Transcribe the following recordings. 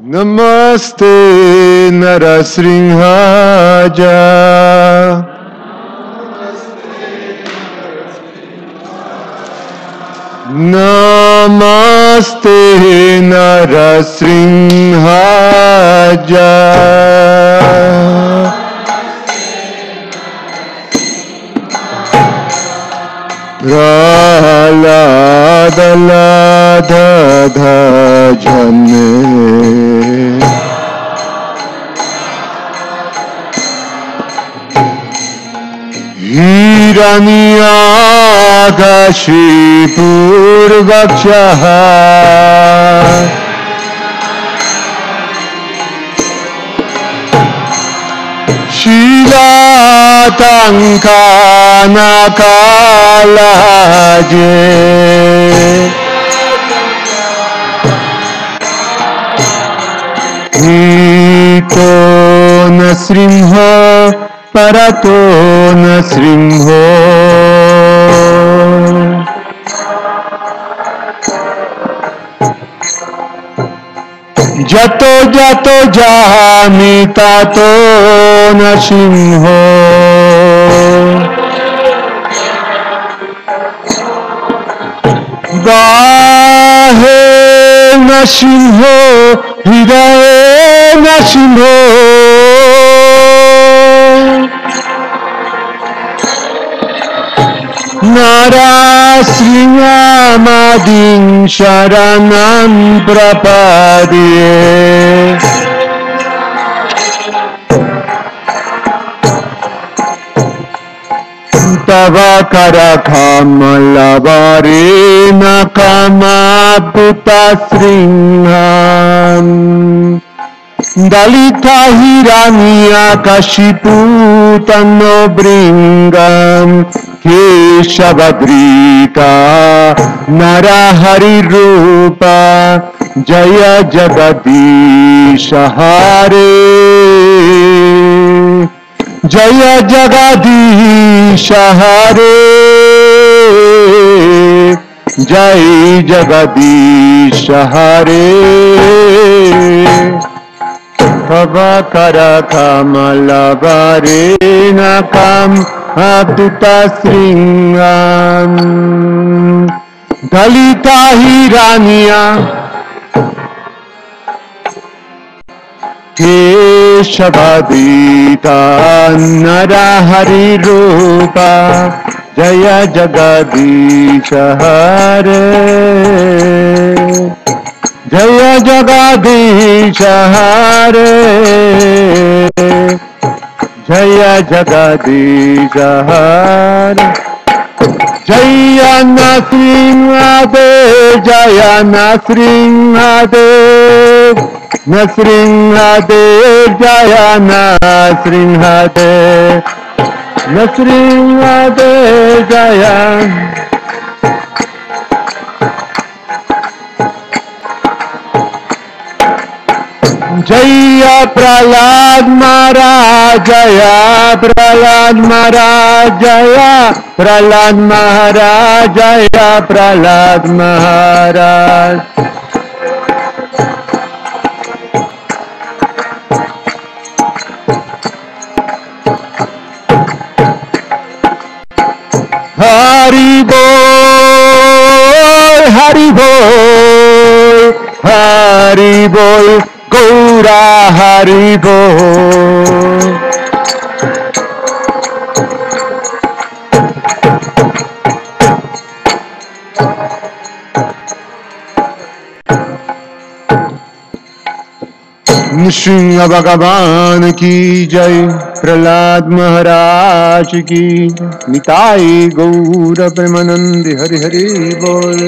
Namaste Narasrinhaja. Namaste Narasrinhaja. Prahlada Ladha Jane Hiranyagashi Purvakshaha Shilatankana Kalaje Hito Nasrimho Parato Nasrimho Jato Jato Jami Tato Nasimho Gahe Nasimho Hidaye Nasimho Narasringamadin Sharanam Prapadye Tava Karakamalavare Nakamabhuta Sringham Dalita Hiranya Kashipu Tanno Bringam Keshavadrita Narahari Rupa Jaya Jagadisha Hare Jaya Jagadisha Hare Jai Jagadisha Hare Bhavakara Kamalavare Nakam Abduta Sringam Dalita Hiranya Keshavadita Narahari Rupa Jaya Jagadisha Hare Jaya Jagadisha Hare Jaya Jagadisha Hare Jaya Nasringhade Jaya Nasringhade Nasringhade Jaya Nasringhade Nasringhade Jaya Jaya Prahlad Maharaj Jaya Prahlad Maharaj Jaya Prahlad Maharaj Jaya Prahlad Maharaj Hari Bol Hari Bol Hari Bol Gaura Hari Bol Nrsimha Bhagavan ki jai Prahlad Maharaj ki Nitai Gaura Premanandi Hari Hari Bol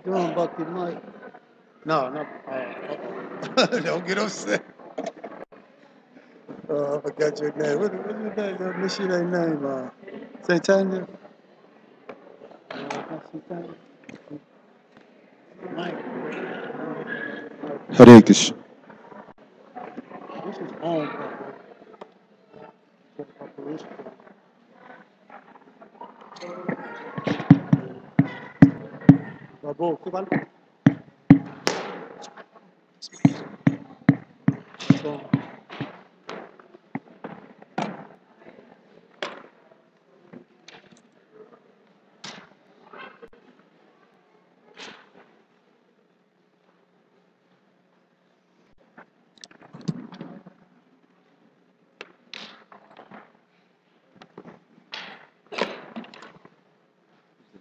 doing Bucky Mike. No. Don't get upset. I forgot your name. What's your name? Your missionary name? Say Tanya. Mike. Hare Krishna. This is home. Babu, ¿qué vale?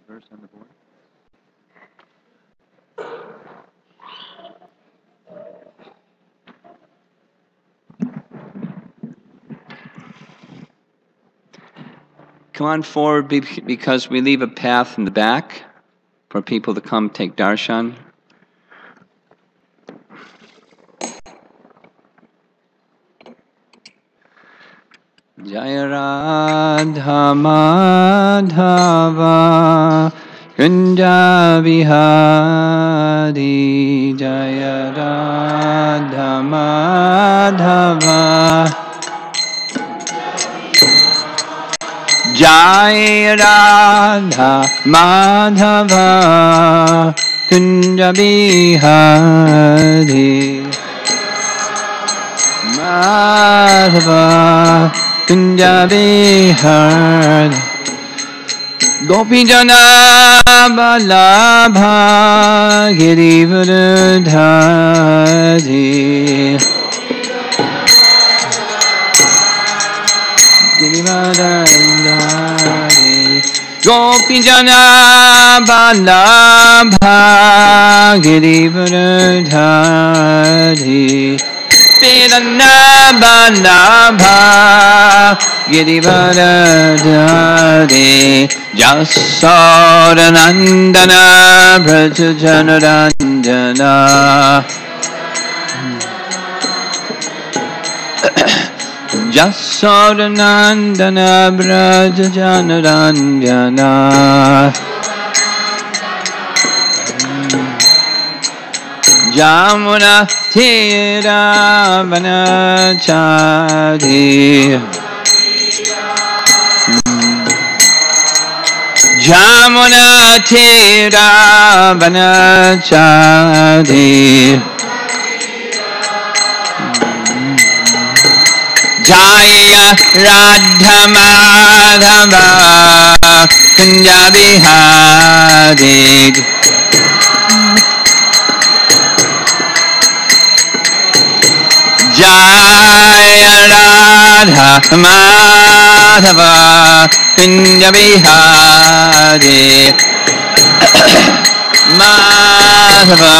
Verse on the board. Come on forward because we leave a path in the back for people to come take darshan. Jaya Radha Madhava Kunja Bihari Jaya Radha Madhava Jaya Radha Madhava Kunja Bihari Madhava Kunja Bihari Gopi Jana Balabha Girivardhari Girivardhari Gopi Jana Balabha Girivardhari Vedana Balabha Girivardhari Jasodanandana Brajajanarandana Jasodanandana Brajajanarandana Jamuna Tira Vanachari Jamuna Tira Vanachari Jaya Radha Madhava Kunja Bihari Jaya Radha Madhava Kunja Bihari Madhava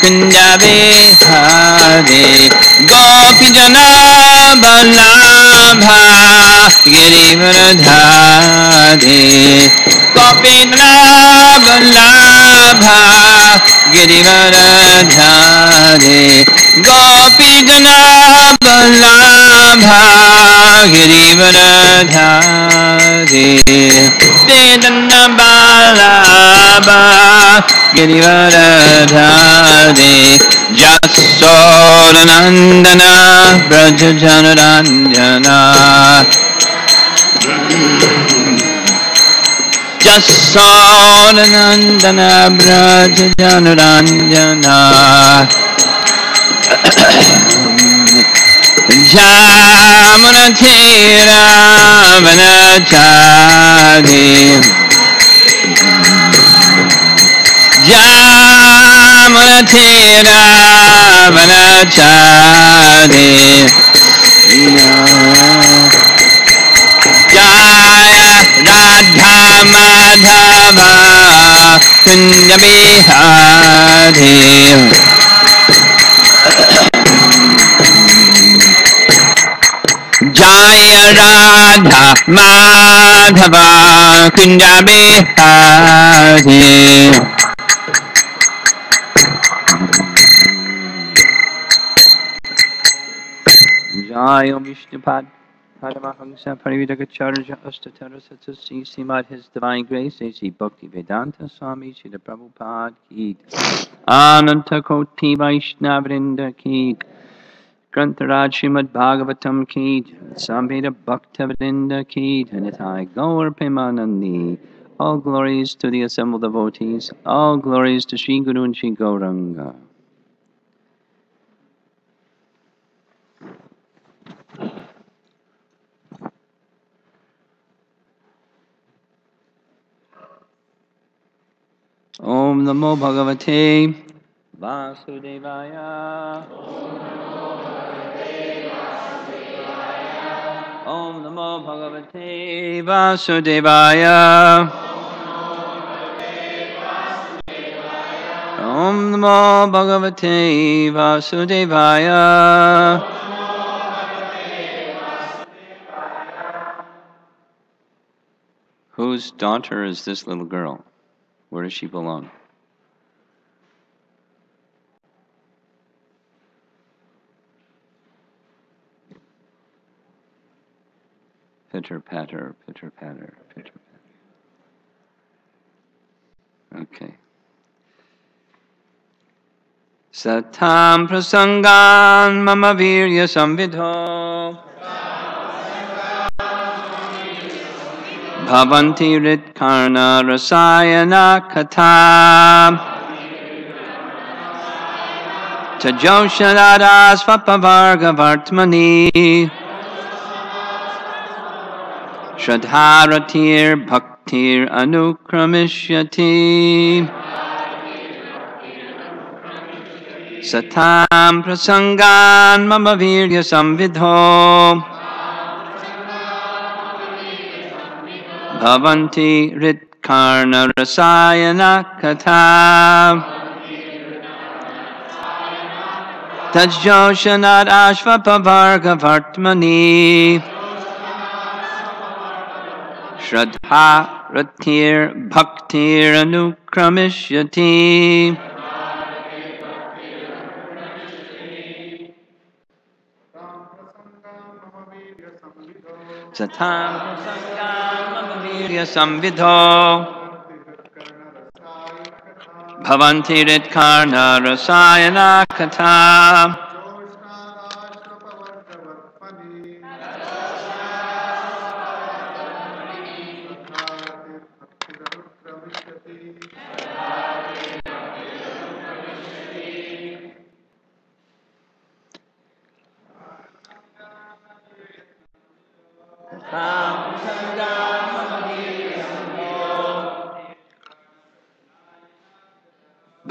Kunja Bihari Gopi Jana Balabha Girivardhari Gopi Jana Balabha Girivardhari Gopi Jana Balabha Girivardhari Vedana Balabha Girivardhari Jasodanandana Brajajanarandana Jasodanandana Brajajanarandana Jamuna Tira Vanachari Jamuna Tira Vanachari Jaya Radha Madhava Kunja Bihari Jaya Radha Madhava Kunja Bihari Nitai Om Vishnupad Paramahamsa Parividagacharya Astatara Satsasi Srimad His Divine Grace A.C. Bhakti Vedanta Swami Srila Prabhupada Ki Ananta Koti Vaishnavrinda Ki Grantaraj Srimad Bhagavatam Ki Samveda Bhaktavinda Ki Nitai Gaur Premanandi. All glories to the assembled devotees, all glories to Sri Guru and Sri Gauranga. Om Namo Bhagavate Vasudevaya. Om Namo Bhagavate Vasudevaya. Om Namo Bhagavate Vasudevaya. Whose daughter is this little girl? Where does she belong? Pitter patter, pitter patter, pitter patter. Okay. Satam prasangan mama virya samvidho bhavanti ritkarna rasayana katam tajoshanada svapavarga vartmani shradharatir bhaktir anukramishati satam prasangan mama virya samvidho bhavanti ritkarna rasayana katam tajoshanad ashvapavarga vartmani shraddha ratir bhaktir anukramishati satam prasangam mamavirya samvidho bhavanti ritkarna rasayana katam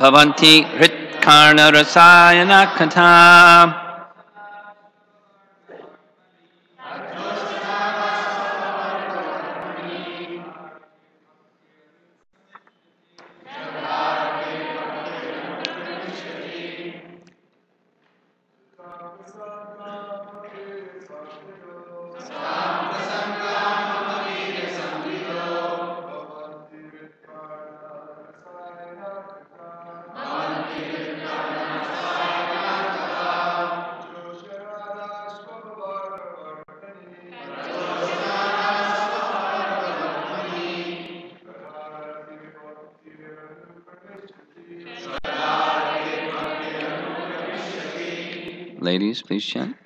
bhavanti ritkarna rasayana katam. Ladies, please chant.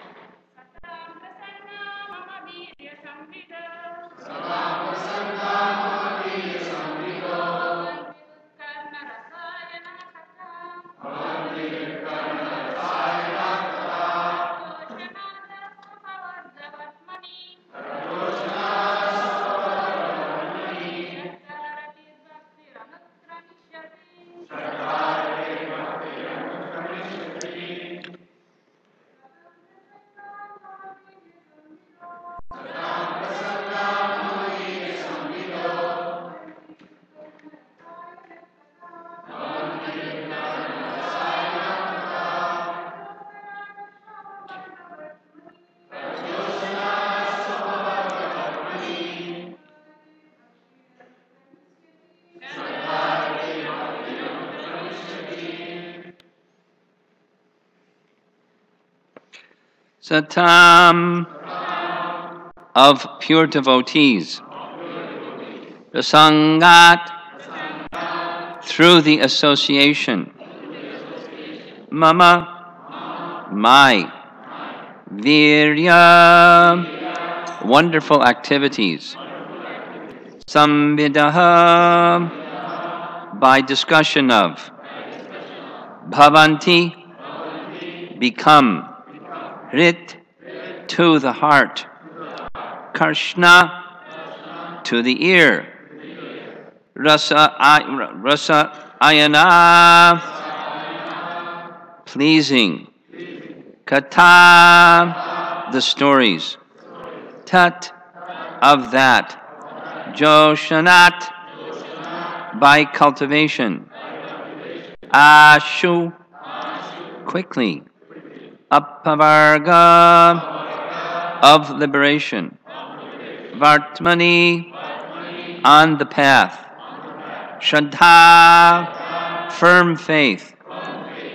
Satam of pure devotees. Rasangat through the association. Mama, my. Virya, wonderful activities. Samvidaha, by discussion of. Bhavanti, become. Rit, to the heart. Karshna, to the ear. Rasa ayana, pleasing. Kata, the stories. Tat, of that. Joshanat, by cultivation. Ashu, quickly. Apavarga, of liberation. Vartmani, on the path. Shraddha, firm faith.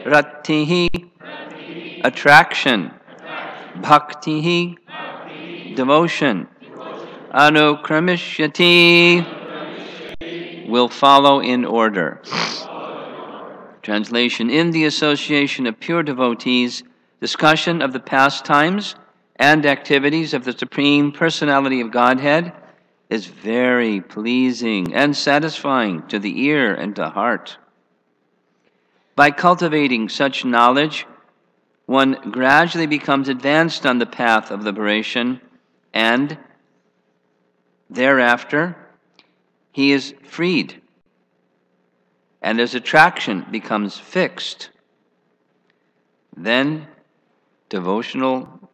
Ratihi, attraction. Bhaktihi, devotion. Anukramishati, will follow in order. Translation: in the association of pure devotees, discussion of the pastimes and activities of the Supreme Personality of Godhead is very pleasing and satisfying to the ear and to heart. By cultivating such knowledge, one gradually becomes advanced on the path of liberation, and thereafter he is freed, and his attraction becomes fixed. Then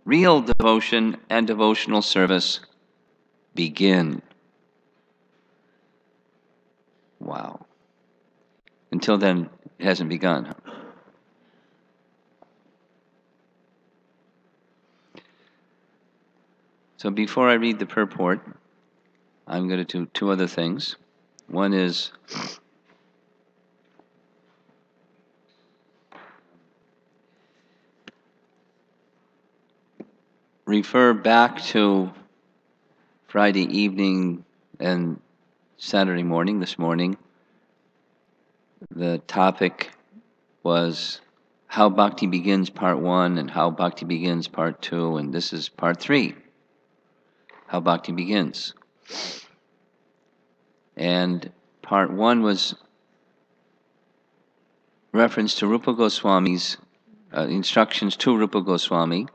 real devotion and devotional service begin. Wow. Until then, it hasn't begun. So before I read the purport, I'm going to do two other things. One is refer back to Friday evening and Saturday morning, this morning. The topic was How Bhakti Begins Part 1 and How Bhakti Begins Part 2, and this is Part 3, How Bhakti Begins. And Part 1 was reference to Rupa Goswami's instructions to Rupa Goswami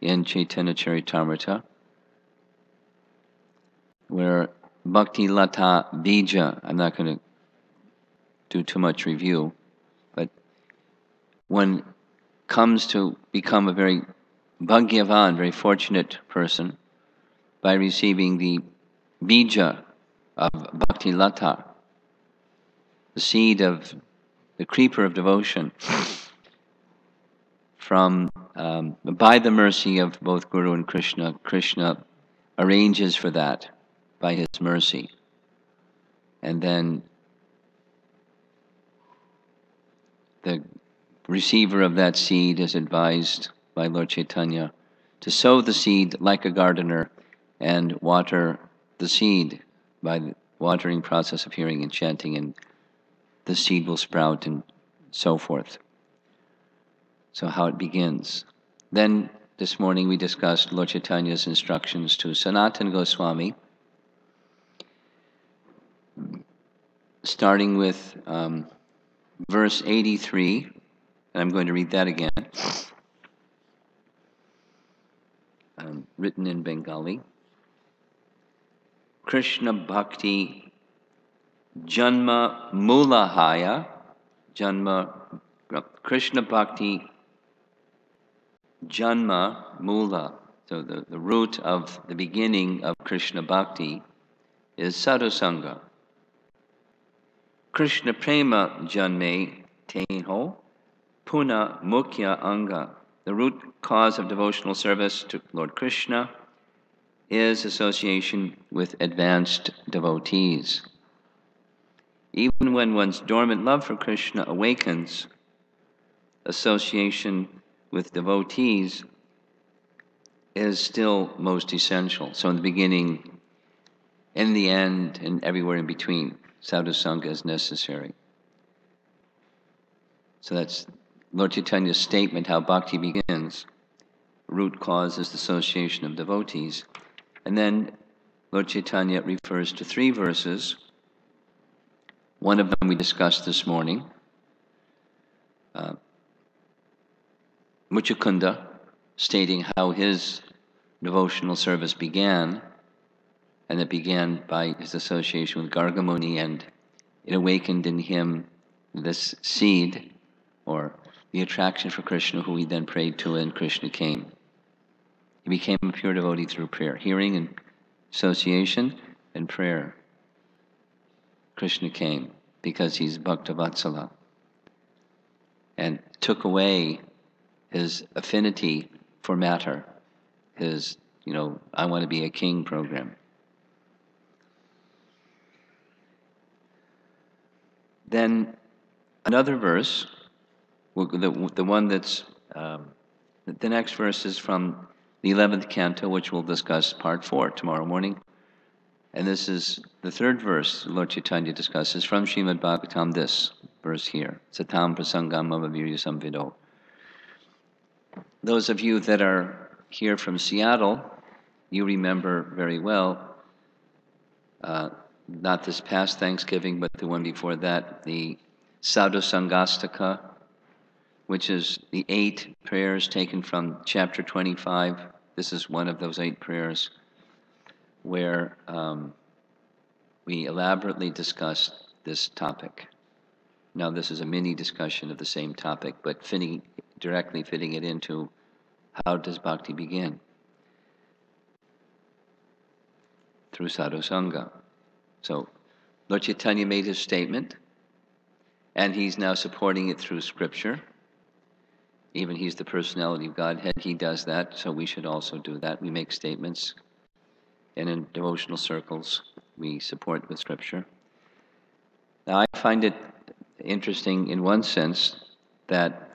in Chaitanya Charitamrita, where Bhakti Lata Bija, I'm not going to do too much review, but one comes to become a very bhagyavan, very fortunate person, by receiving the bija of Bhakti Lata, the seed of the creeper of devotion, from by the mercy of both Guru and Krishna. Krishna arranges for that by his mercy, and then the receiver of that seed is advised by Lord Chaitanya to sow the seed like a gardener and water the seed by the watering process of hearing and chanting, and the seed will sprout and so forth. So how it begins. Then this morning we discussed Lord Chaitanya's instructions to Sanatana Goswami, starting with verse 83, and I'm going to read that again, written in Bengali. Krishna Bhakti Janma Mulahaya, Krishna Bhakti Janma Mula. So the root of the beginning of Krishna Bhakti is Sadhusanga. Krishna Prema Janme Teho Puna Mukhya Anga. The root cause of devotional service to Lord Krishna is association with advanced devotees. Even when one's dormant love for Krishna awakens, association with devotees is still most essential. So in the beginning, in the end, and everywhere in between, sadhu sangha is necessary. So that's Lord Chaitanya's statement, how bhakti begins. Root cause is the association of devotees. And then Lord Chaitanya refers to 3 verses. One of them we discussed this morning. Muchukunda, stating how his devotional service began, and it began by his association with Gargamuni, and it awakened in him this seed, or the attraction for Krishna, who he then prayed to, and Krishna came. He became a pure devotee through prayer, hearing and association and prayer. Krishna came because he's Bhakta Vatsala, and took away his affinity for matter, his, I want to be a king program. Then another verse, the one that's, the next verse is from the 11th canto, which we'll discuss part 4 tomorrow morning. And this is the 3rd verse Lord Chaitanya discusses from Srimad Bhagavatam, this verse here. Satam prasangam mama virya samvido. Those of you that are here from Seattle, you remember very well, not this past Thanksgiving, but the one before that, the Sadhu Sangastaka, which is the 8 prayers taken from chapter 25. This is one of those 8 prayers where we elaborately discussed this topic. Now, this is a mini discussion of the same topic, but directly fitting it into how does bhakti begin? Through sadhu sangha. So, Lord Chaitanya made his statement, and he's now supporting it through scripture. Even he's the personality of Godhead, he does that, so we should also do that. We make statements, and in devotional circles, we support with scripture. Now, I find it interesting in one sense that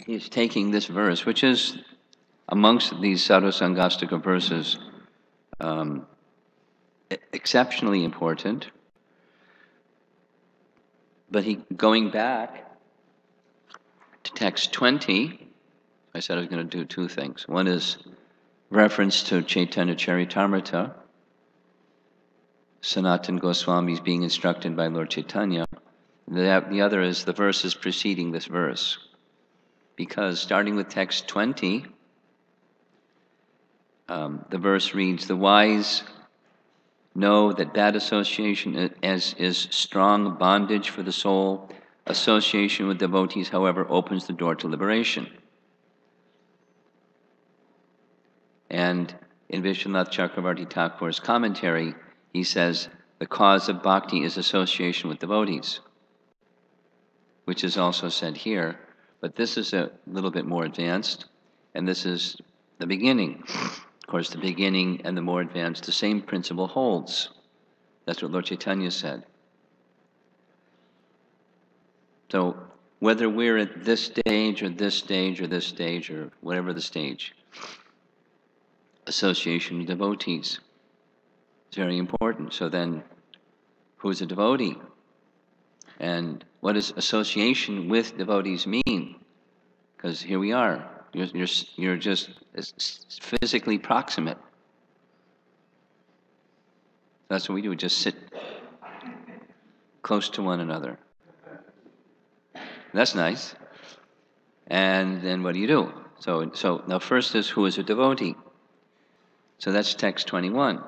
he's taking this verse, which is amongst these Sadhu Sangastaka verses, exceptionally important, but going back to text 20, I said I was going to do 2 things. One is reference to Chaitanya Charitamrita, Sanatan Goswami's being instructed by Lord Chaitanya. The other is the verses preceding this verse. Because starting with text 20, the verse reads, "The wise know that bad association is strong bondage for the soul. Association with devotees, however, opens the door to liberation." And in Vishwanath Chakravarti Thakur's commentary, he says, the cause of bhakti is association with devotees, which is also said here. But this is a little bit more advanced, and this is the beginning. Of course, the beginning and the more advanced, the same principle holds. That's what Lord Chaitanya said. So whether we're at this stage or this stage or this stage or whatever the stage, association with devotees is very important. So then, who's a devotee? And what does association with devotees mean? Because here we are. You're just physically proximate. That's what we do. We just sit close to one another. That's nice. And then what do? So now first is who is a devotee. So that's text 21.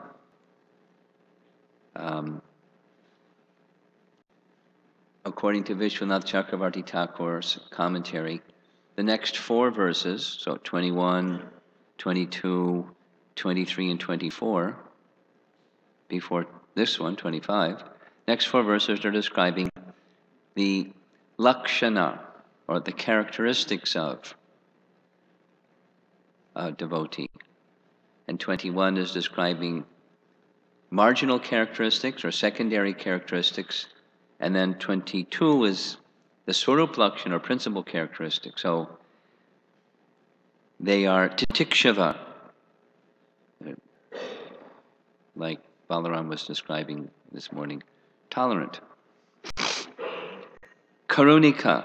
According to Vishwanath Chakravarti Thakur's commentary, the next 4 verses, so 21, 22, 23, and 24, before this one, 25, next 4 verses are describing the lakshana, or the characteristics of a devotee. And 21 is describing marginal characteristics or secondary characteristics, and then 22 is the swarup lakshana or principal characteristic. So They are titikshava, like Balaram was describing this morning, tolerant. Karunika,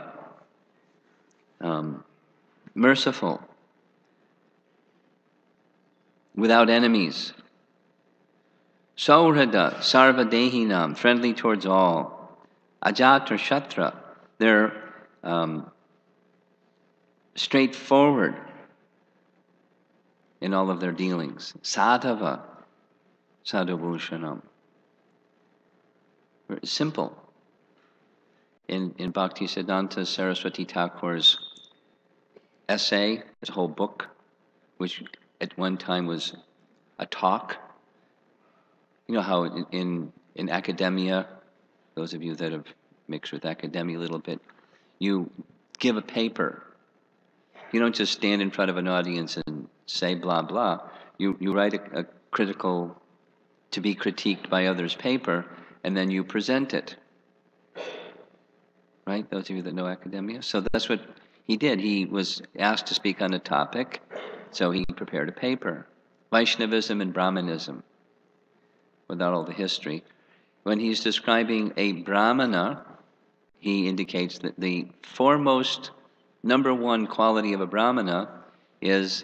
merciful, without enemies. Saurhada, sarvadehinam, friendly towards all. Ajatra shatra, they're straightforward in all of their dealings. Sadhava, sadhubhushanam. Simple. In Bhaktisiddhanta Saraswati Thakur's essay, his whole book, which at one time was a talk. You know how in academia, those of you that have mixed with academia a little bit, you give a paper. You don't just stand in front of an audience and say blah blah. You write a critical, to be critiqued by others paper, and then you present it. Right? Those of you that know academia. So that's what he did. He was asked to speak on a topic, so he prepared a paper. Vaishnavism and Brahmanism, without all the history. When he's describing a Brahmana, he indicates that the foremost, number one quality of a Brahmana is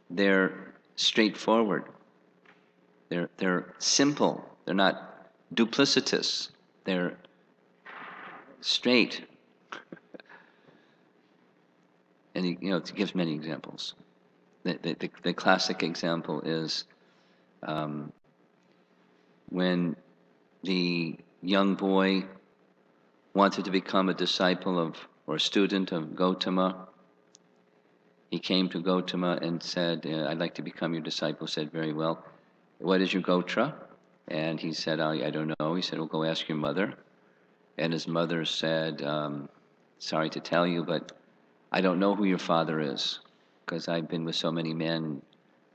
they're straightforward. They're simple. They're not duplicitous. They're straight. And he, it gives many examples. The classic example is when the young boy wanted to become a disciple of, or a student of Gautama. He came to Gautama and said, I'd like to become your disciple. Said, very well. What is your Gotra? And he said, I don't know. He said, well, go ask your mother. And his mother said, sorry to tell you, but I don't know who your father is, because I've been with so many men,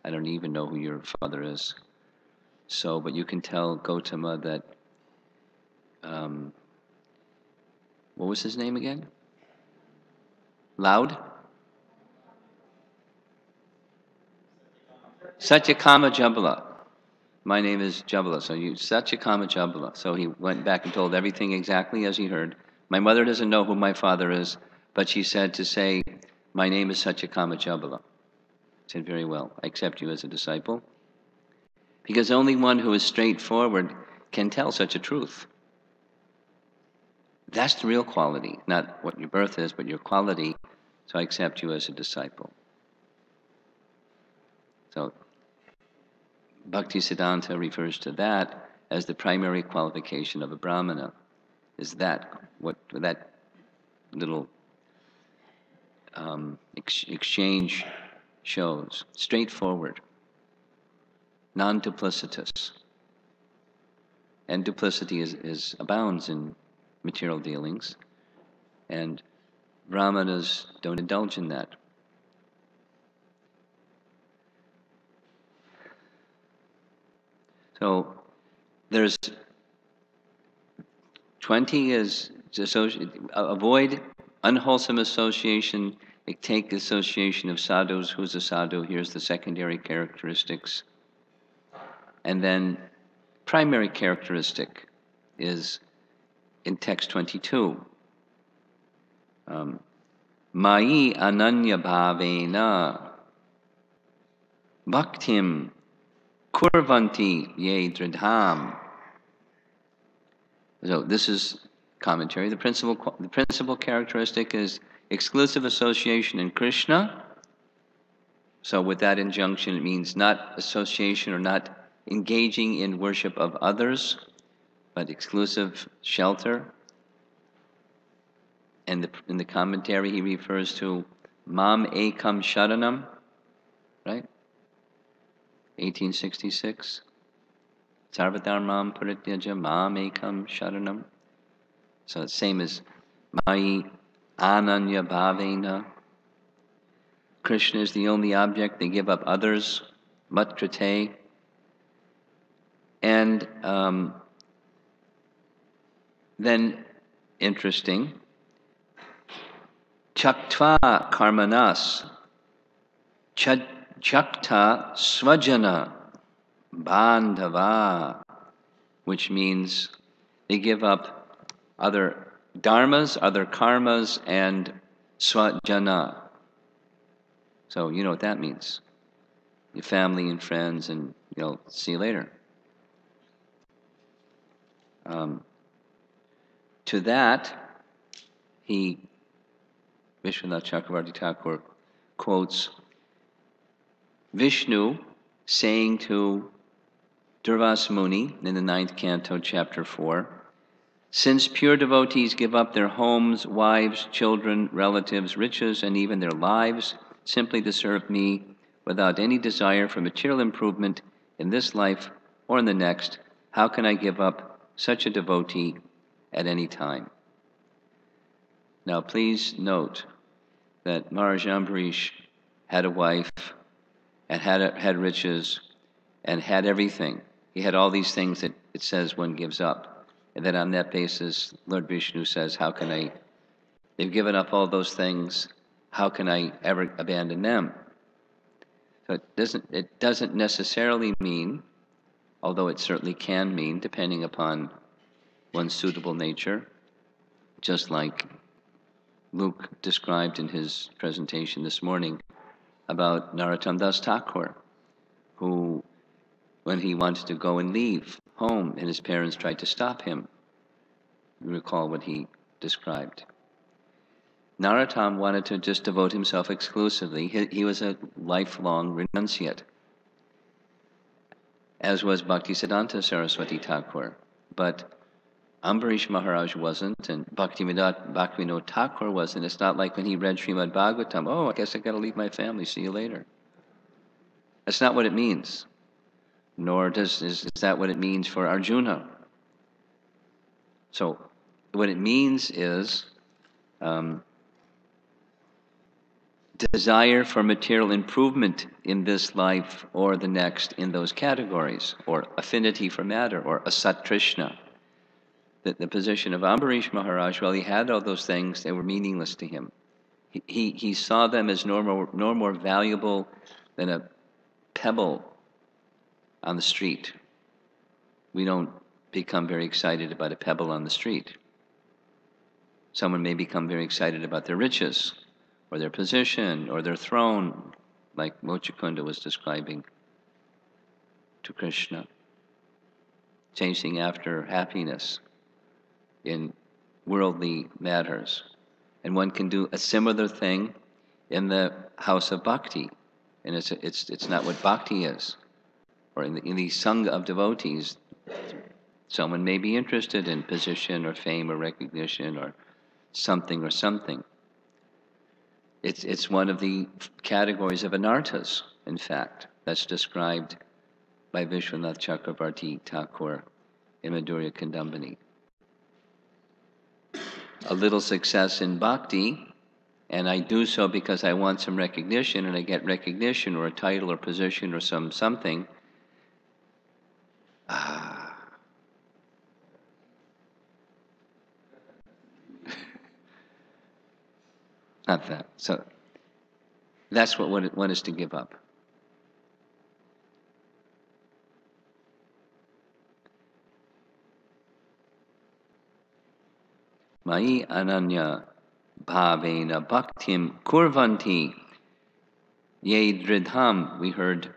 I don't even know who your father is. So, but you can tell Gautama that, what was his name again? Loud? Satyakama Jabala. My name is Jabala, so you, Satyakama Jabala. So he went back and told everything exactly as he heard. My mother doesn't know who my father is, but she said to say, my name is Satyakama Jabala. I said, very well, I accept you as a disciple. Because only one who is straightforward can tell such a truth. That's the real quality, not what your birth is, but your quality. So I accept you as a disciple. So Bhaktisiddhanta refers to that as the primary qualification of a Brahmana. Is that what that little exchange shows? Straightforward, non-duplicitous. And duplicity abounds in material dealings, and Brahmanas don't indulge in that. So there's 20 is avoid unwholesome association, take association of sadhus. Who's a sadhu? Here's the secondary characteristics. And then primary characteristic is in text 22. Mai ananya bhavena bhaktim kurvanti ye dridham. So this is commentary. The principal characteristic is exclusive association in Krishna. So with that injunction, it means not association or not engaging in worship of others, but exclusive shelter. And in the commentary, he refers to Mam Ekam Sharanam, right? 1866. Sarvadharmam Parityaja Mam Ekam Sharanam. So it's same as Mai Ananya Bhavena. Krishna is the only object, they give up others, Matkrite. And then, interesting, Chaktva Karmanas Jakta Swajana Bandhava, which means they give up other dharmas, other karmas, and swajana. So you know what that means. Your family and friends, and see you later. To that, Vishwanath Chakravarti Thakur quotes Vishnu saying to Durvasa Muni in the 9th canto, chapter 4, "Since pure devotees give up their homes, wives, children, relatives, riches, and even their lives simply to serve me without any desire for material improvement in this life or in the next, how can I give up such a devotee at any time?" Now please note that Maharaj Ambarish had a wife and had riches and had everything. He had all these things that it says one gives up. And then on that basis, Lord Vishnu says, they've given up all those things, how can I ever abandon them? So it doesn't necessarily mean, although it certainly can mean, depending upon one's suitable nature, just like Luke described in his presentation this morning about Narottam Das Thakur, who, when he wanted to go and leave home and his parents tried to stop him, you recall what he described. Narottam wanted to just devote himself exclusively. He was a lifelong renunciate, as was Bhaktisiddhanta Saraswati Thakur. But Ambarish Maharaj wasn't, and Bhaktivinoda Thakur wasn't. It's not like when he read Srimad Bhagavatam, I guess I gotta leave my family, see you later. That's not what it means. Nor is that what it means for Arjuna. So what it means is desire for material improvement in this life or the next in those categories, or affinity for matter, or asat trishna. The position of Ambarish Maharaj, while he had all those things, they were meaningless to him. He saw them as no more valuable than a pebble on the street. We don't become very excited about a pebble on the street. Someone may become very excited about their riches, or their position, or their throne, like Mochakunda was describing to Krishna, chasing after happiness in worldly matters. And one can do a similar thing in the house of bhakti, and it's not what bhakti is. Or in the sangha of devotees, someone may be interested in position or fame or recognition or something or something. It's one of the categories of anarthas, in fact, that's described by Vishwanath Chakravarti Thakur in Madhurya Kandambani. A little success in bhakti, and I do so because I want some recognition, and I get recognition or a title or position or something. Not that. So that's what one is to give up. Mai ananya bhavena bhaktim kurvanti ye dridham. We heard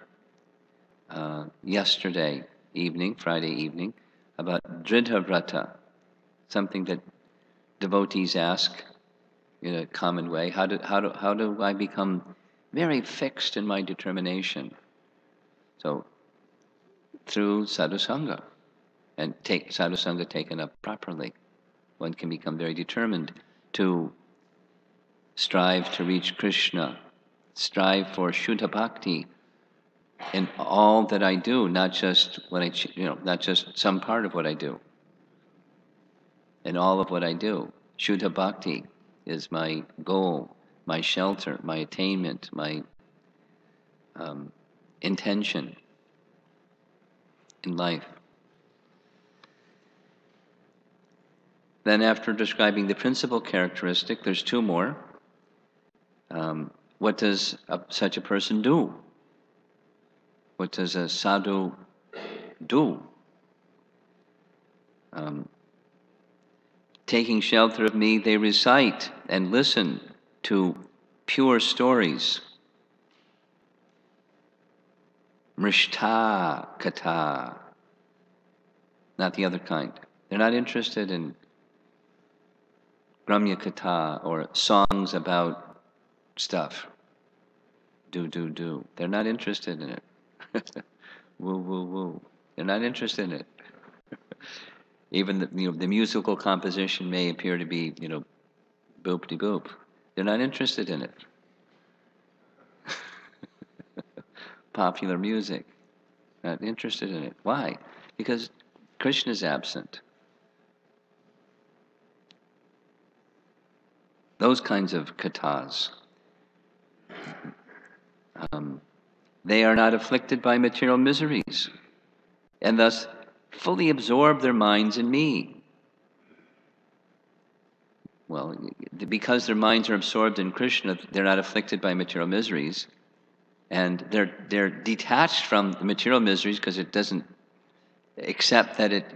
yesterday evening, Friday evening, about dridha vrata, something that devotees ask in a common way. How do I become very fixed in my determination? So through sadhusanga, and sadhusanga taken up properly, one can become very determined to strive to reach Krishna, strive for Shuddha Bhakti in all that I do, not just not just some part of what I do. In all of what I do, Shuddha Bhakti is my goal, my shelter, my attainment, my intention in life. Then after describing the principal characteristic, there's two more. what does such a person do? What does a sadhu do? Taking shelter of me, they recite and listen to pure stories. Mrishta katha, not the other kind. They're not interested in Gramya katha or songs about stuff. Do. They're not interested in it. Woo, woo, woo. They're not interested in it. Even the musical composition may appear to be, boop-de boop. They're not interested in it. Popular music, not interested in it. Why? Because Krishna is absent. Those kinds of kathas, they are not afflicted by material miseries, and thus fully absorb their minds in me. Well, because their minds are absorbed in Krishna, they're not afflicted by material miseries, and they're detached from the material miseries because it doesn't accept that it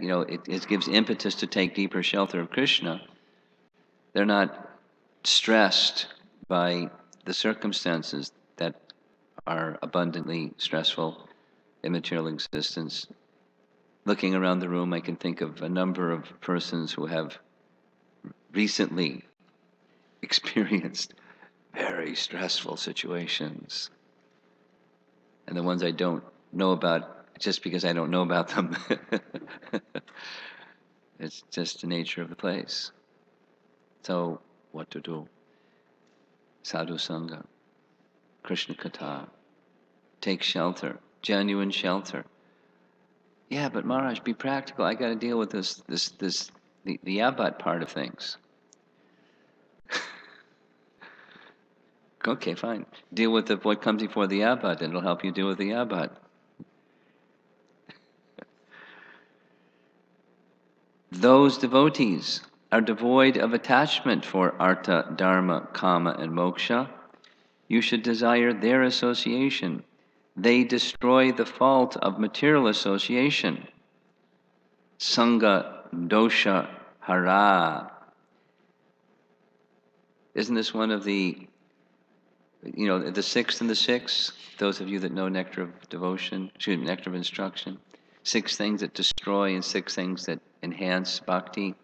gives impetus to take deeper shelter of Krishna. They're not stressed by the circumstances that are abundantly stressful in material existence. Looking around the room, I can think of a number of persons who have recently experienced very stressful situations. And the ones I don't know about, just because I don't know about them, it's just the nature of the place. So, what to do? Sadhu Sangha, Krishna Katha, take shelter, genuine shelter. Yeah, but Maharaj, be practical. I got to deal with the abbat part of things. Okay, fine. Deal with what comes before the abbat, and it'll help you deal with the abbat. Those devotees are devoid of attachment for artha, dharma, kama, and moksha. You should desire their association. They destroy the fault of material association. Sangha dosha hara. Isn't this one of the sixth and the sixth? Those of you that know nectar of devotion, nectar of instruction. 6 things that destroy and 6 things that enhance bhakti.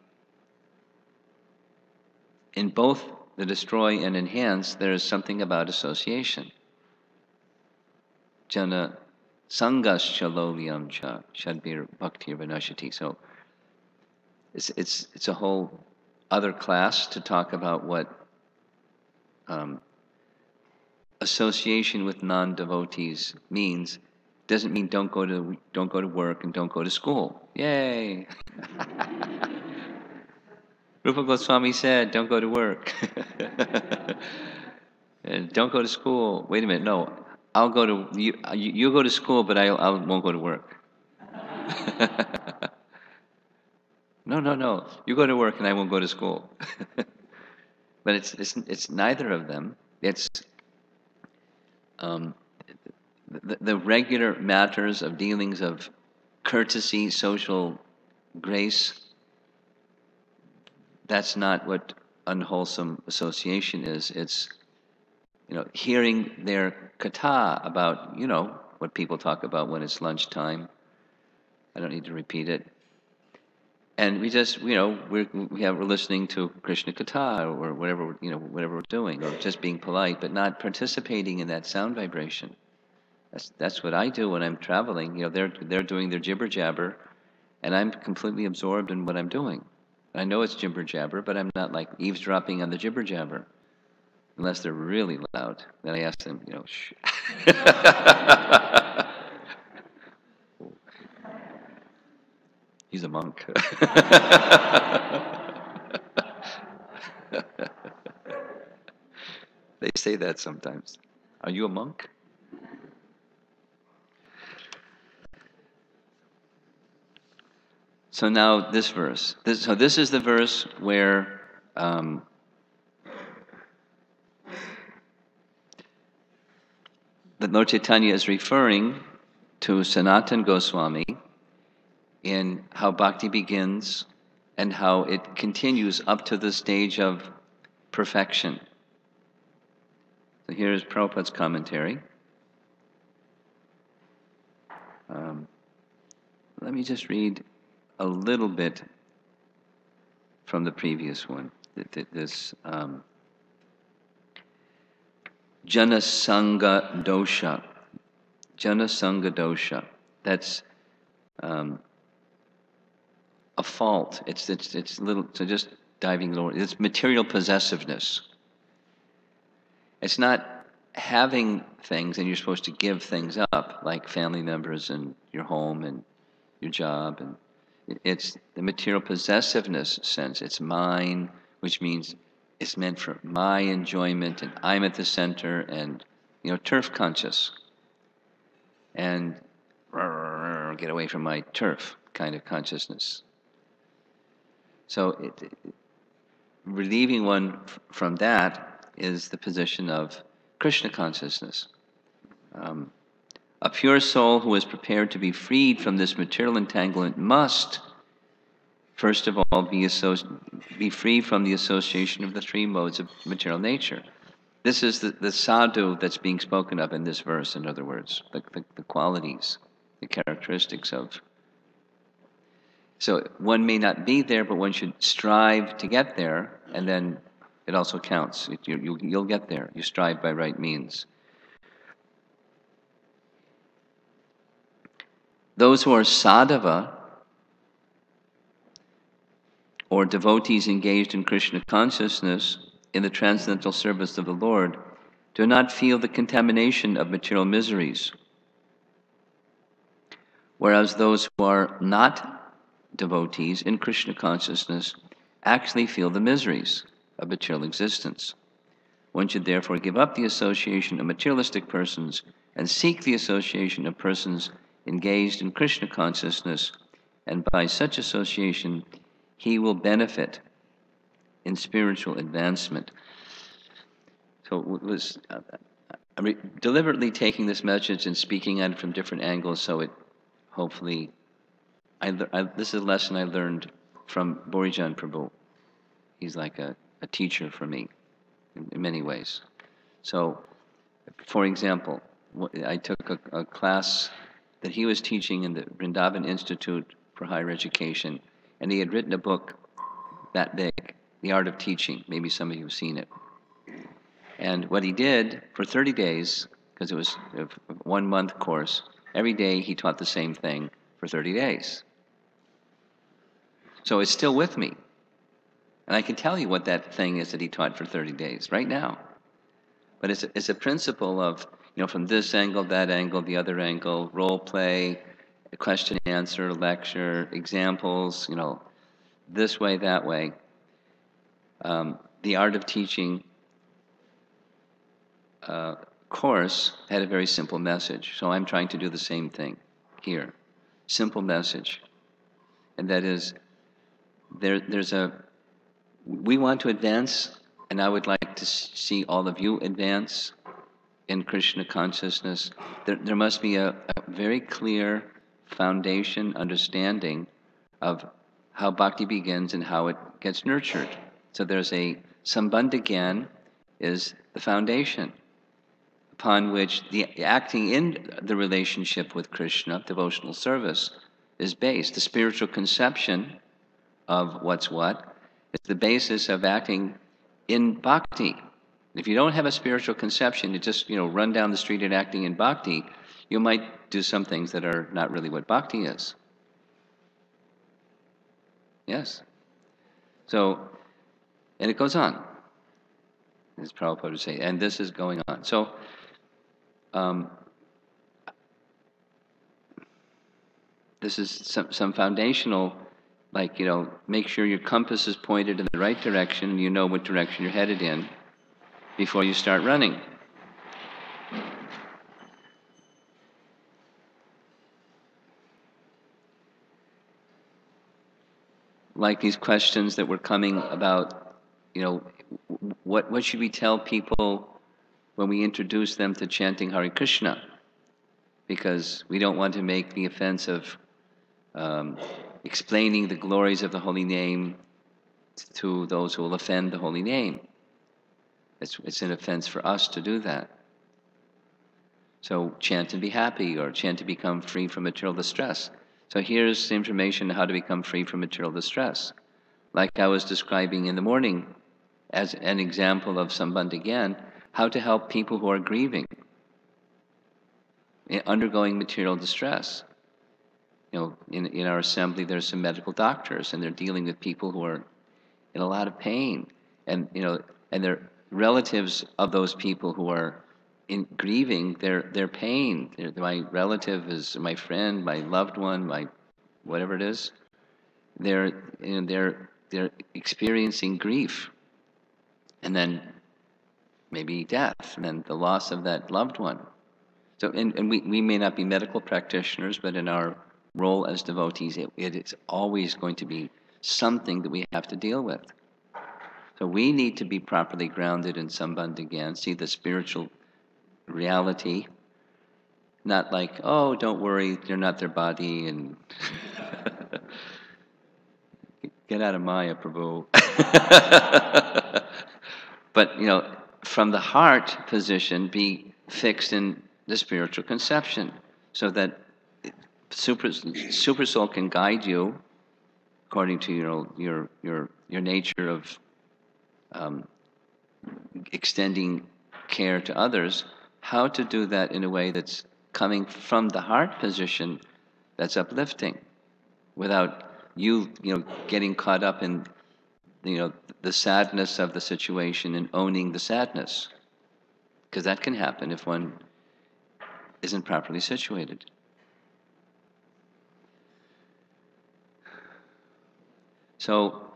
In both the destroy and enhance, there is something about association. Jana sangascha lolyam cha shadbir bhaktir vinashati. So it's a whole other class to talk about what association with non-devotees means. Doesn't mean don't go to work and don't go to school. Yay! Rupa Goswami said, don't go to work. And don't go to school. Wait a minute, no. I'll go to, you go to school, but I won't go to work. No. You go to work and I won't go to school. But it's neither of them. It's the regular matters of dealings of courtesy, social grace. That's not what unwholesome association is. It's hearing their katha about what people talk about when it's lunchtime. I don't need to repeat it. And we just we're listening to Krishna katha or whatever whatever we're doing, or just being polite, but not participating in that sound vibration. That's what I do when I'm traveling. They're doing their jibber jabber, and I'm completely absorbed in what I'm doing. I know it's jibber jabber, but I'm not like eavesdropping on the jibber jabber, unless they're really loud. Then I ask them, shh. He's a monk. They say that sometimes. Are you a monk? So now this verse. This is the verse where that Lord Chaitanya is referring to Sanatana Goswami in how bhakti begins and how it continues up to the stage of perfection. So here is Prabhupada's commentary. Let me just read a little bit from the previous one. This Jana Sangha Dosha. Jana Sangha Dosha. That's a fault. It's little. So just diving lower. It's material possessiveness. It's not having things and you're supposed to give things up, like family members and your home and your job, and it's the material possessiveness sense. It's mine, which means it's meant for my enjoyment, and I'm at the center, and turf conscious, and get away from my turf kind of consciousness. So relieving one from that is the position of Krishna consciousness. A pure soul who is prepared to be freed from this material entanglement must, first of all, be free from the association of the three modes of material nature. This is the sadhu that's being spoken of in this verse, in other words, the qualities, the characteristics of. So one may not be there, but one should strive to get there, and then it also counts. You'll get there. You strive by right means. Those who are sadhava, or devotees engaged in Krishna consciousness in the transcendental service of the Lord, do not feel the contamination of material miseries, whereas those who are not devotees in Krishna consciousness actually feel the miseries of material existence. One should therefore give up the association of materialistic persons and seek the association of persons engaged in Krishna consciousness, and by such association he will benefit in spiritual advancement. So I'm deliberately taking this message and speaking at it from different angles, so it hopefully, this is a lesson I learned from Borijan Prabhu. He's like a teacher for me in many ways. So, for example, I took a class that he was teaching in the Vrindavan Institute for Higher Education, and he had written a book that big, The Art of Teaching. Maybe some of you have seen it. And what he did for 30 days, because it was a 1 month course, every day he taught the same thing for 30 days. So it's still with me. And I can tell you what that thing is that he taught for 30 days, right now. But it's a principle of, from this angle, that angle, the other angle, role play, question answer, lecture, examples, this way, that way. The Art of Teaching course had a very simple message. So I'm trying to do the same thing here. Simple message. And that is, we want to advance, and I would like to see all of you advance in Krishna consciousness. There must be a very clear foundation understanding of how bhakti begins and how it gets nurtured. So there's Sambandha Gyan is the foundation upon which the acting in the relationship with Krishna, devotional service, is based. The spiritual conception of what's what is the basis of acting in bhakti. If you don't have a spiritual conception, you just run down the street and acting in bhakti, you might do some things that are not really what bhakti is. Yes. So, and it goes on, as Prabhupada would say, and this is going on. So, this is some foundational, make sure your compass is pointed in the right direction and you know what direction you're headed in before you start running. Like these questions that were coming about, what should we tell people when we introduce them to chanting Hare Krishna, because we don't want to make the offense of explaining the glories of the holy name to those who will offend the holy name. It's an offense for us to do that. So chant and be happy, or chant to become free from material distress. So here's the information on how to become free from material distress. Like I was describing in the morning, as an example of Sambandha Gyan, how to help people who are grieving, undergoing material distress. In our assembly, there's some medical doctors, and they're dealing with people who are in a lot of pain, and they're relatives of those people who are in grieving their pain. My relative is my friend, my loved one, my whatever it is. They're experiencing grief, and then maybe death, and then the loss of that loved one. So, and we may not be medical practitioners, but in our role as devotees, it is always going to be something that we have to deal with. So we need to be properly grounded in Sambandha Gyan, see the spiritual reality, not like, oh, don't worry, you're not their body, and get out of Maya, Prabhu. But, from the heart position, be fixed in the spiritual conception, so that super soul can guide you according to your nature of extending care to others, how to do that in a way that's coming from the heart position, that's uplifting, without you getting caught up in the sadness of the situation and owning the sadness, because that can happen if one isn't properly situated. So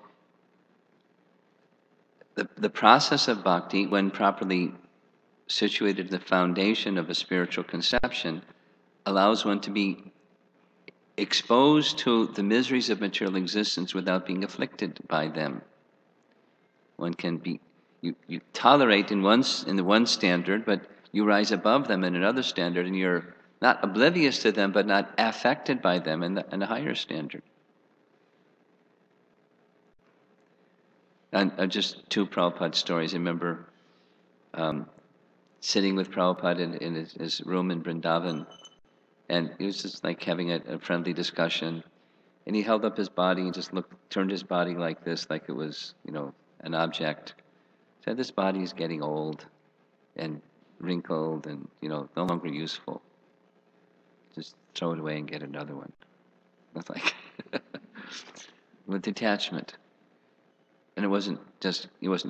the process of bhakti, when properly situated in the foundation of a spiritual conception, allows one to be exposed to the miseries of material existence without being afflicted by them. One can be, you tolerate in the one standard, but you rise above them in another standard, and you're not oblivious to them, but not affected by them in the higher standard. And just two Prabhupada stories. I remember sitting with Prabhupada in his room in Vrindavan, and he was just like having a friendly discussion, and he held up his body and just turned his body like this, like it was, an object. Said, this body is getting old and wrinkled and, no longer useful. Just throw it away and get another one. That's like, with detachment. And it wasn't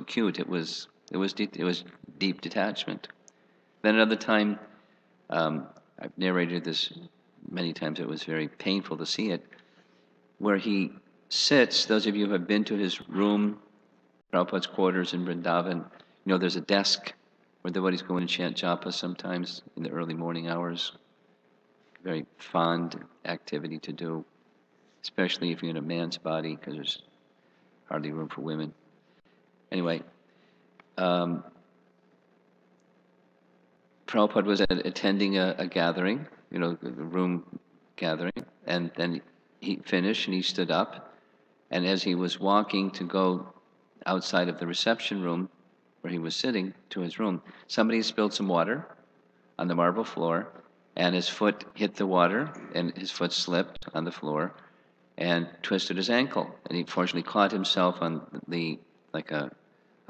cute, it was deep detachment. Then another time, I've narrated this many times, it was very painful to see it, where he sits. Those of you who have been to his room, Prabhupada's quarters in Vrindavan, there's a desk where devotees go in and chant japa sometimes in the early morning hours. Very fond activity to do, especially if you're in a man's body, because there's hardly room for women. Anyway, Prabhupada was attending a gathering, a room gathering, and then he finished and he stood up, and as he was walking to go outside of the reception room where he was sitting to his room, somebody spilled some water on the marble floor, and his foot hit the water, and his foot slipped on the floor and twisted his ankle, and he fortunately caught himself on like a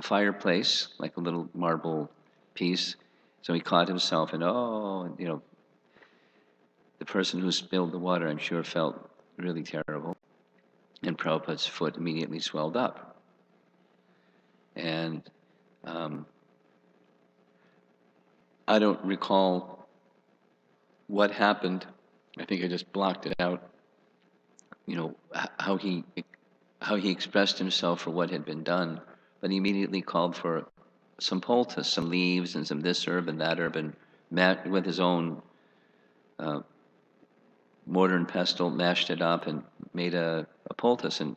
fireplace, like a little marble piece. So he caught himself, and the person who spilled the water, I'm sure, felt really terrible. And Prabhupada's foot immediately swelled up. And I don't recall what happened. I think I just blocked it out. How he expressed himself for what had been done, but he immediately called for some poultice, some leaves, and some this herb and that herb, and with his own mortar and pestle, mashed it up and made a poultice and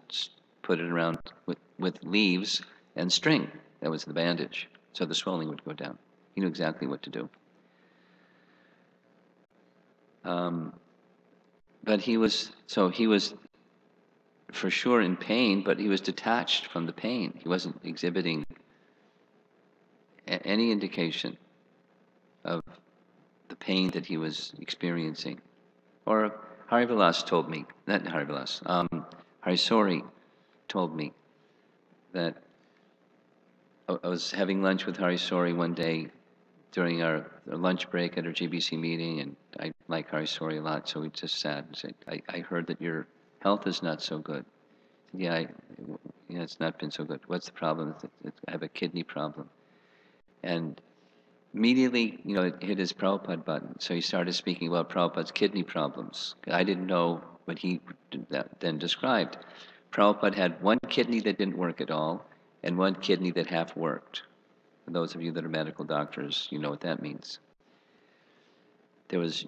put it around with leaves and string. That was the bandage, so the swelling would go down. He knew exactly what to do. But he was for sure in pain, but he was detached from the pain. He wasn't exhibiting any indication of the pain that he was experiencing. Or Harivilas told me, not Harivilas, Harisori told me that I was having lunch with Harisori one day during our lunch break at our GBC meeting, and I like Harisori a lot, so we just sat and said, I heard that your health is not so good. Yeah, it's not been so good. What's the problem? I have a kidney problem. And immediately, it hit his Prabhupada button. So he started speaking about Prabhupada's kidney problems. I didn't know what he then described. Prabhupada had one kidney that didn't work at all, and one kidney that half worked. For those of you that are medical doctors, you know what that means. There was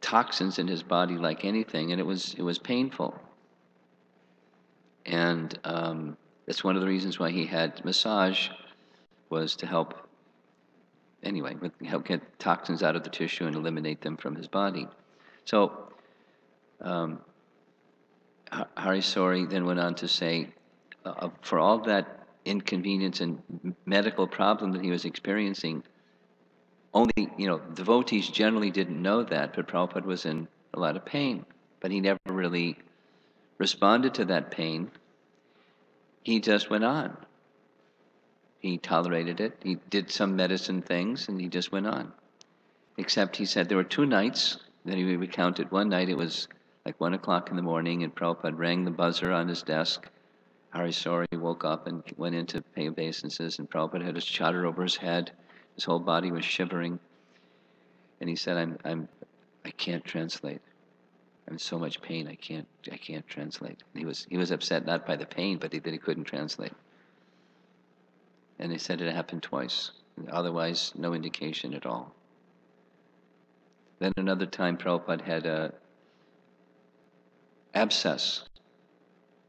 toxins in his body like anything, and it was painful. And that's one of the reasons why he had massage, was to help get toxins out of the tissue and eliminate them from his body. So Harisori then went on to say, for all that inconvenience and medical problem that he was experiencing, only, devotees generally didn't know that, but Prabhupada was in a lot of pain. But he never really responded to that pain. He just went on. He tolerated it. He did some medicine things, and he just went on. Except he said there were 2 nights that he recounted. One night it was like 1 o'clock in the morning, and Prabhupada rang the buzzer on his desk. Harisori woke up and went in to pay obeisances, and Prabhupada had his chadar over his head. His whole body was shivering. And he said, I can't translate. I'm in so much pain, I can't translate. And he was upset not by the pain, but that he couldn't translate. And they said it happened twice. Otherwise, no indication at all. Then another time, Prabhupada had a abscess,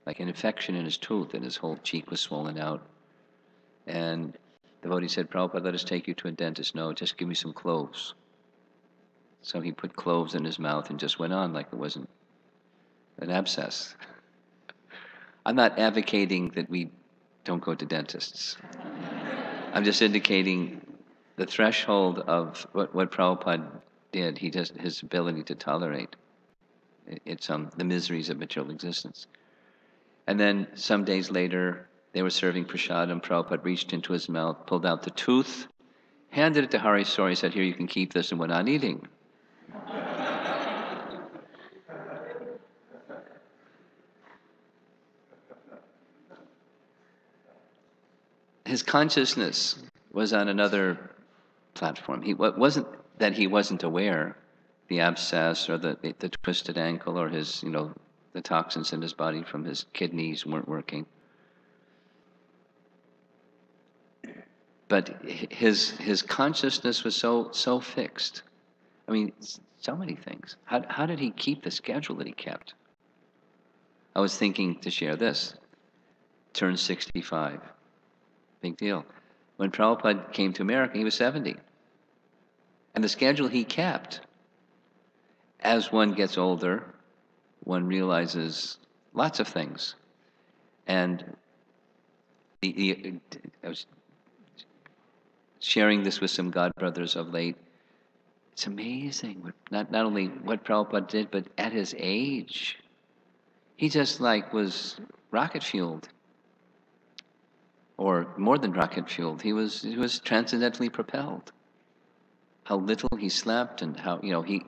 like an infection in his tooth, and his whole cheek was swollen out. And the devotee said, Prabhupada, let us take you to a dentist. No, just give me some cloves. So he put cloves in his mouth and just went on like it wasn't an abscess. I'm not advocating that we don't go to dentists. I'm just indicating the threshold of what Prabhupada did. His ability to tolerate the miseries of material existence. And then some days later, they were serving prasadam. Prabhupada reached into his mouth, pulled out the tooth, handed it to Harisori, said, here, you can keep this, and went on eating. His consciousness was on another platform. It wasn't that he wasn't aware, the abscess or the twisted ankle or his, the toxins in his body from his kidneys weren't working. But his consciousness was so fixed. I mean, so many things. How did he keep the schedule that he kept? I was thinking to share this. Turned 65. Big deal. When Prabhupada came to America, he was 70. And the schedule he kept, as one gets older, one realizes lots of things. And I was sharing this with some godbrothers of late. It's amazing, not only what Prabhupada did, but at his age. He just was rocket fueled. Or more than rocket fueled. He was transcendently propelled. How little he slept, and how, he...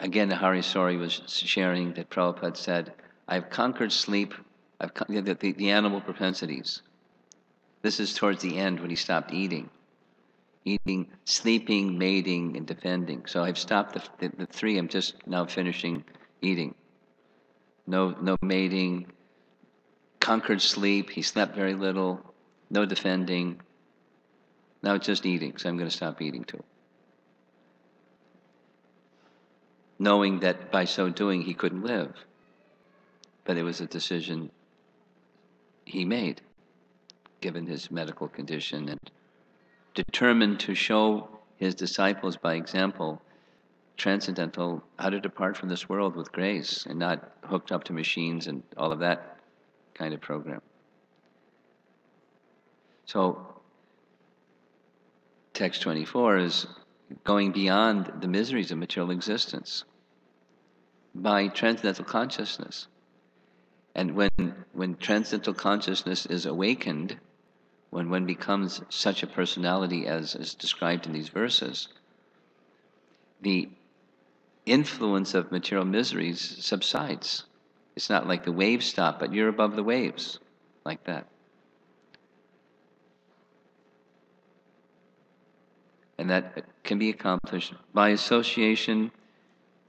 Again, Harisori was sharing that Prabhupada said, I've conquered sleep, the animal propensities. This is towards the end when he stopped eating. Eating, sleeping, mating, and defending. So I've stopped the 3. I'm just now finishing eating. No mating. Conquered sleep. He slept very little. No defending. Now it's just eating. So I'm going to stop eating too. Knowing that by so doing he couldn't live. But it was a decision he made. given his medical condition, and determined to show his disciples by example transcendental, how to depart from this world with grace and not hooked up to machines and all of that kind of program. So text 24 is going beyond the miseries of material existence by transcendental consciousness. And when transcendental consciousness is awakened, when one becomes such a personality as is described in these verses, the influence of material miseries subsides. It's not like the waves stop, but you're above the waves, like that. And that can be accomplished by association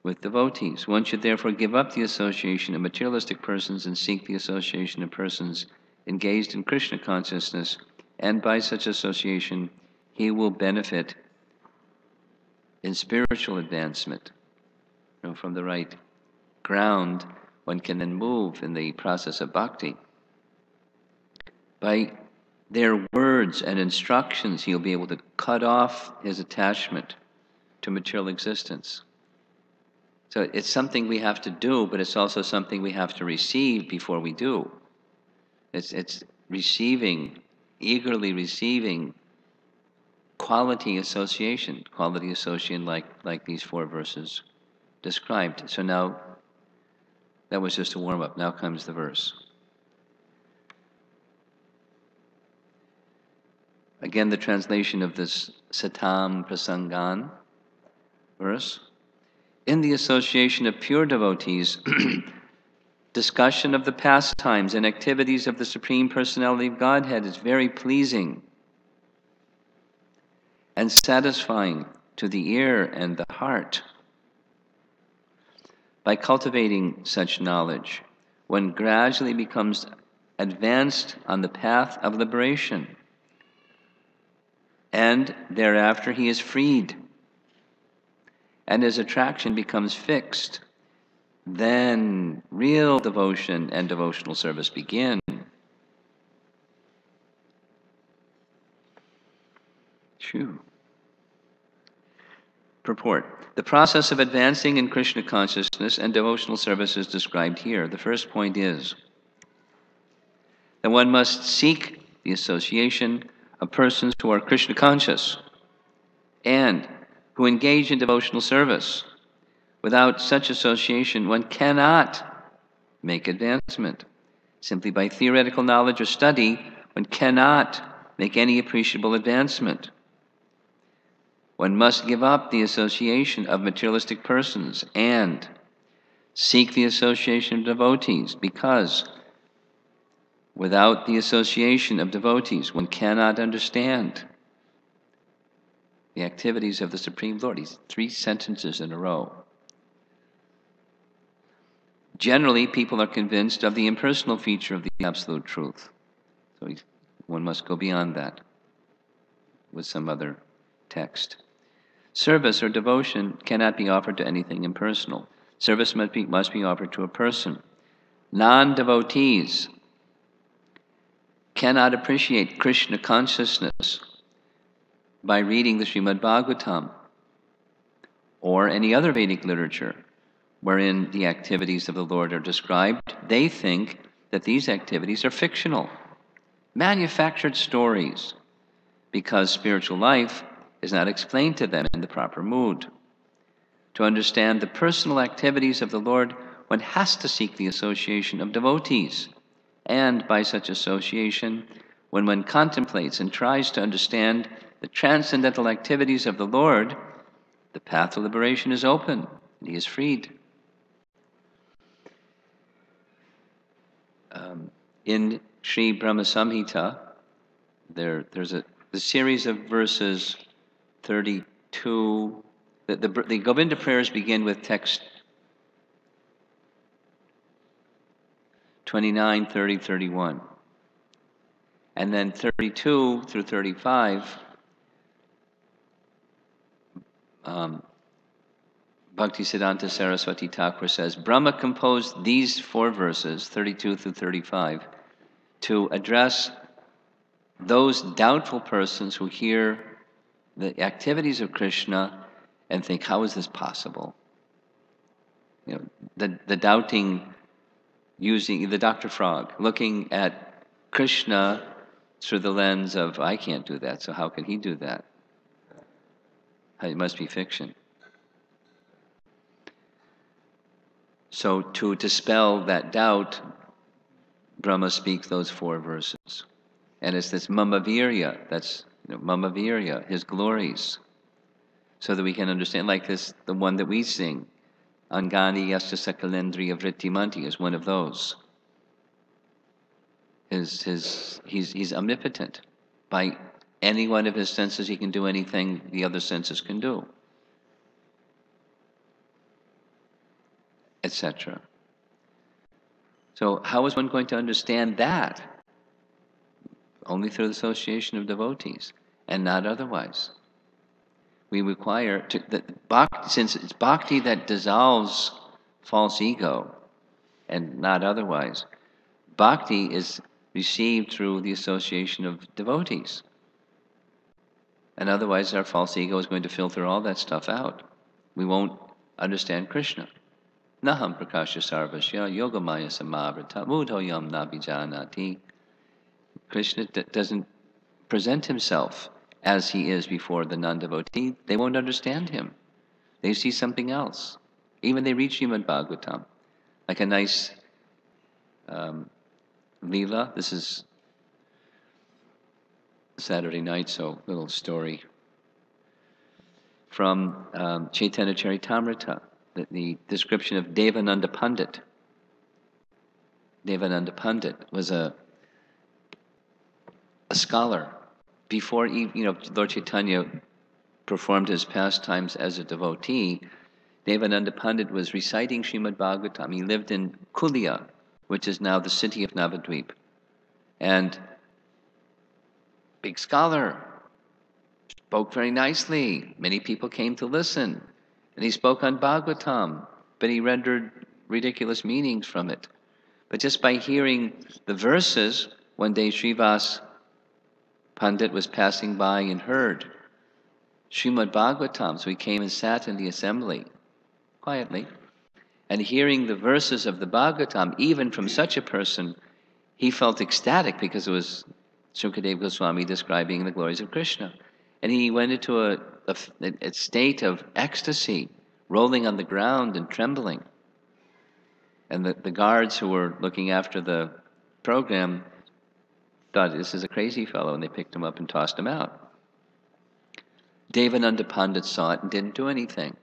with devotees. One should therefore give up the association of materialistic persons and seek the association of persons engaged in Krishna consciousness, and by such association he will benefit in spiritual advancement. From the right ground, one can then move in the process of bhakti. By their words and instructions, he'll be able to cut off his attachment to material existence. So it's something we have to do, but it's also something we have to receive before we do. It's receiving, eagerly receiving quality association like these 4 verses described. So now, that was just a warm-up. Now comes the verse. Again, the translation of this Satam Prasangan verse. In the association of pure devotees, discussion of the pastimes and activities of the Supreme Personality of Godhead is very pleasing and satisfying to the ear and the heart. By cultivating such knowledge, one gradually becomes advanced on the path of liberation, and thereafter he is freed, and his attraction becomes fixed. Then real devotion and devotional service begin. Phew. Purport. The process of advancing in Krishna consciousness and devotional service is described here. The first point is that one must seek the association of persons who are Krishna conscious and who engage in devotional service. Without such association, one cannot make advancement. Simply by theoretical knowledge or study, one cannot make any appreciable advancement. One must give up the association of materialistic persons and seek the association of devotees, because without the association of devotees, one cannot understand the activities of the Supreme Lord. These 3 sentences in a row. Generally, people are convinced of the impersonal feature of the Absolute Truth. So one must go beyond that with some other text. Service or devotion cannot be offered to anything impersonal. Service must be offered to a person. Non-devotees cannot appreciate Krishna consciousness by reading the Srimad Bhagavatam or any other Vedic literature wherein the activities of the Lord are described. They think that these activities are fictional, manufactured stories, because spiritual life is not explained to them in the proper mood. To understand the personal activities of the Lord, one has to seek the association of devotees. And by such association, when one contemplates and tries to understand the transcendental activities of the Lord, the path of liberation is open, and he is freed. In Sri Brahma Samhita, there's the series of verses 32. The Govinda prayers begin with text 29, 30, 31. And then 32 through 35, Bhaktisiddhanta Saraswati Thakur says, Brahma composed these 4 verses, 32 through 35, to address those doubtful persons who hear the activities of Krishna and think, how is this possible? You know, the doubting, using the Dr. Frog, looking at Krishna through the lens of, I can't do that, so how can he do that? It must be fiction. So to dispel that doubt, Brahma speaks those 4 verses. And it's this Mamavirya, that's Mamavirya, his glories. So that we can understand, like this, the one that we sing, Angani Yasta Sakalendriya Vrittimanti is one of those. He's omnipotent. By any one of his senses, he can do anything the other senses can do, etc. So how is one going to understand that? Only through the association of devotees, and not otherwise. We require, since it's bhakti that dissolves false ego, and not otherwise, bhakti is received through the association of devotees. And otherwise our false ego is going to filter all that stuff out. We won't understand Krishna. Naham prakasha sarvasya yogamaya samavrata mudhoyam nabijanati. Krishna doesn't present himself as he is before the non-devotee. They won't understand him. They see something else. Even they read Srimad Bhagavatam, like a nice Leela. This is Saturday night, so a little story from Chaitanya Charitamrita, the description of Devananda Pandit. Devananda Pandit was a scholar. Before Lord Chaitanya performed his pastimes as a devotee, Devananda Pandit was reciting Srimad Bhagavatam. He lived in Kulia, which is now the city of Navadvip. And big scholar, spoke very nicely. Many people came to listen. And he spoke on Bhagavatam, but he rendered ridiculous meanings from it. But just by hearing the verses, one day Srivas Pandit was passing by and heard Srimad Bhagavatam, so he came and sat in the assembly quietly. And hearing the verses of the Bhagavatam, even from such a person, he felt ecstatic because it was Sukadeva Goswami describing the glories of Krishna. And he went into a state of ecstasy, rolling on the ground and trembling. And the guards who were looking after the program thought, this is a crazy fellow, and they picked him up and tossed him out. Devananda Pandit saw it and didn't do anything.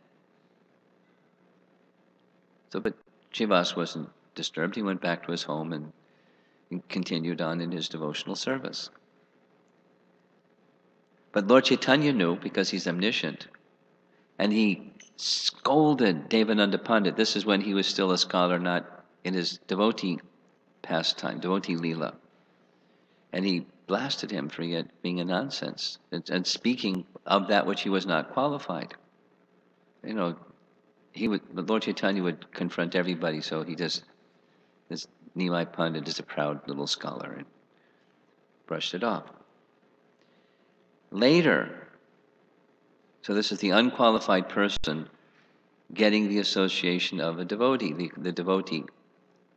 So, but Srivas wasn't disturbed. He went back to his home and continued on in his devotional service. But Lord Chaitanya knew, because he's omniscient, and he scolded Devananda Pandit. This is when he was still a scholar, not in his devotee pastime, devotee leela. And he blasted him for yet being a nonsense and speaking of that which he was not qualified. Lord Chaitanya would confront everybody, so this Nimai Pandit is a proud little scholar and brushed it off. Later, so this is the unqualified person getting the association of a devotee. The devotee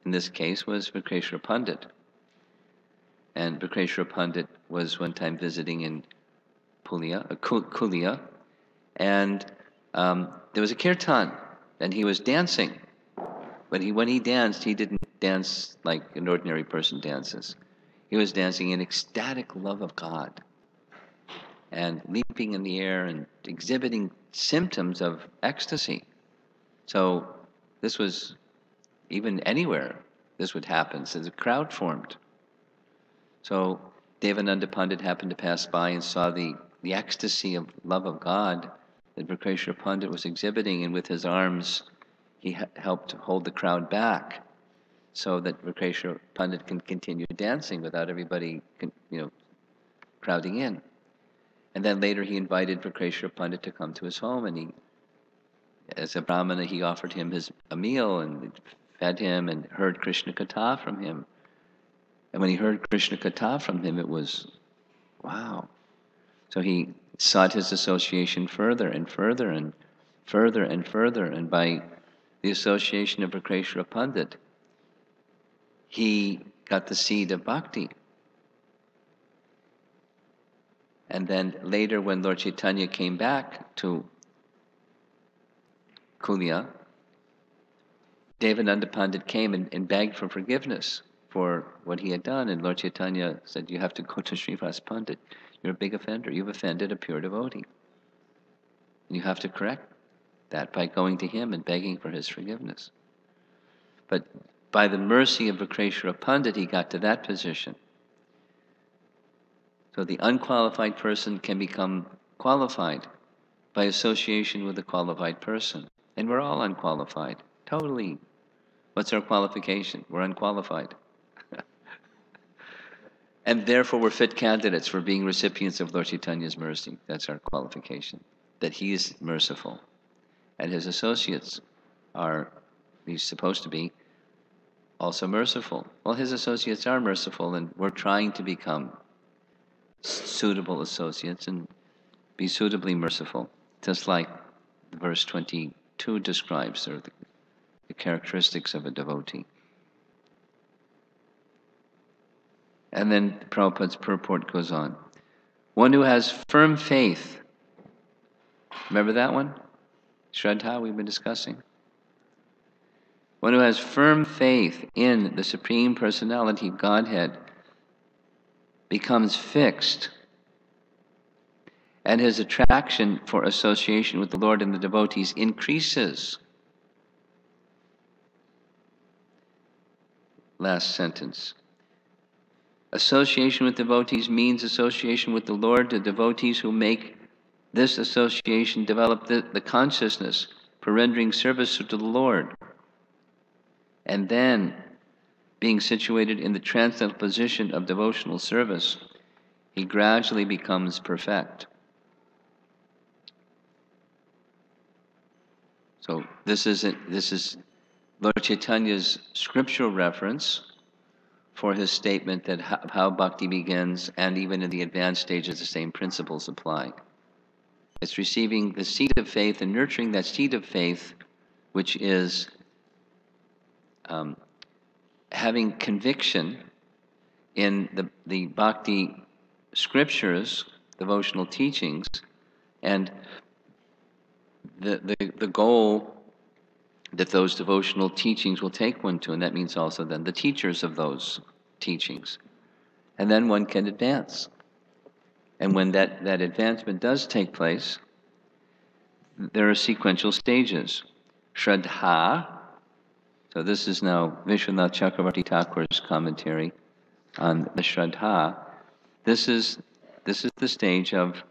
in this case was Vikreshwar Pandit. And Vikreshwar Pandit was one time visiting in Kulia, and there was a kirtan, and he was dancing. But when he danced, he didn't dance like an ordinary person dances. He was dancing in ecstatic love of God, and leaping in the air and exhibiting symptoms of ecstasy. So this was, even anywhere, this would happen. So the crowd formed. So Devananda Pandit happened to pass by and saw the ecstasy of love of God that Vikreshwar Pandit was exhibiting, and with his arms he helped hold the crowd back so that Vikreshwar Pandit can continue dancing without everybody crowding in. And then later he invited Vikreshwar Pandit to come to his home, and as a Brahmana, he offered him a meal and fed him and heard Krishna Katha from him. And when he heard Krishna Katha from him, it was wow. So he sought his association further and further and further and further, and by the association of Vikreshwara Pandit, he got the seed of bhakti. And then later, when Lord Chaitanya came back to Kulia, Devananda Pandit came and begged for forgiveness for what he had done. And Lord Chaitanya said, you have to go to Srivas Pandit. You're a big offender. You've offended a pure devotee. And you have to correct that by going to him and begging for his forgiveness. But by the mercy of Vikreshwara Pandit, he got to that position. So the unqualified person can become qualified by association with a qualified person. And we're all unqualified. Totally. What's our qualification? We're unqualified. And therefore we're fit candidates for being recipients of Lord Chaitanya's mercy. That's our qualification. That he is merciful. And his associates are, he's supposed to be, also merciful. Well, his associates are merciful, and we're trying to become suitable associates and be suitably merciful. Just like verse 22 describes, or the characteristics of a devotee. And then Prabhupada's purport goes on. One who has firm faith. Remember that one? Shraddha we've been discussing. One who has firm faith in the Supreme Personality of Godhead becomes fixed, and his attraction for association with the Lord and the devotees increases. Last sentence. Association with devotees means association with the Lord. The devotees who make this association develop the consciousness for rendering service to the Lord. And then, being situated in the transcendental position of devotional service, he gradually becomes perfect. So this is Lord Chaitanya's scriptural reference for his statement that how bhakti begins, and even in the advanced stages, the same principles apply. It's receiving the seed of faith and nurturing that seed of faith, which is having conviction in the bhakti scriptures, devotional teachings, and the goal that those devotional teachings will take one to, and that means also then the teachers of those teachings. And then one can advance. And when that advancement does take place, there are sequential stages. Shraddha, so this is now Vishwanath Chakravarti Thakur's commentary on the Shraddha. This is the stage of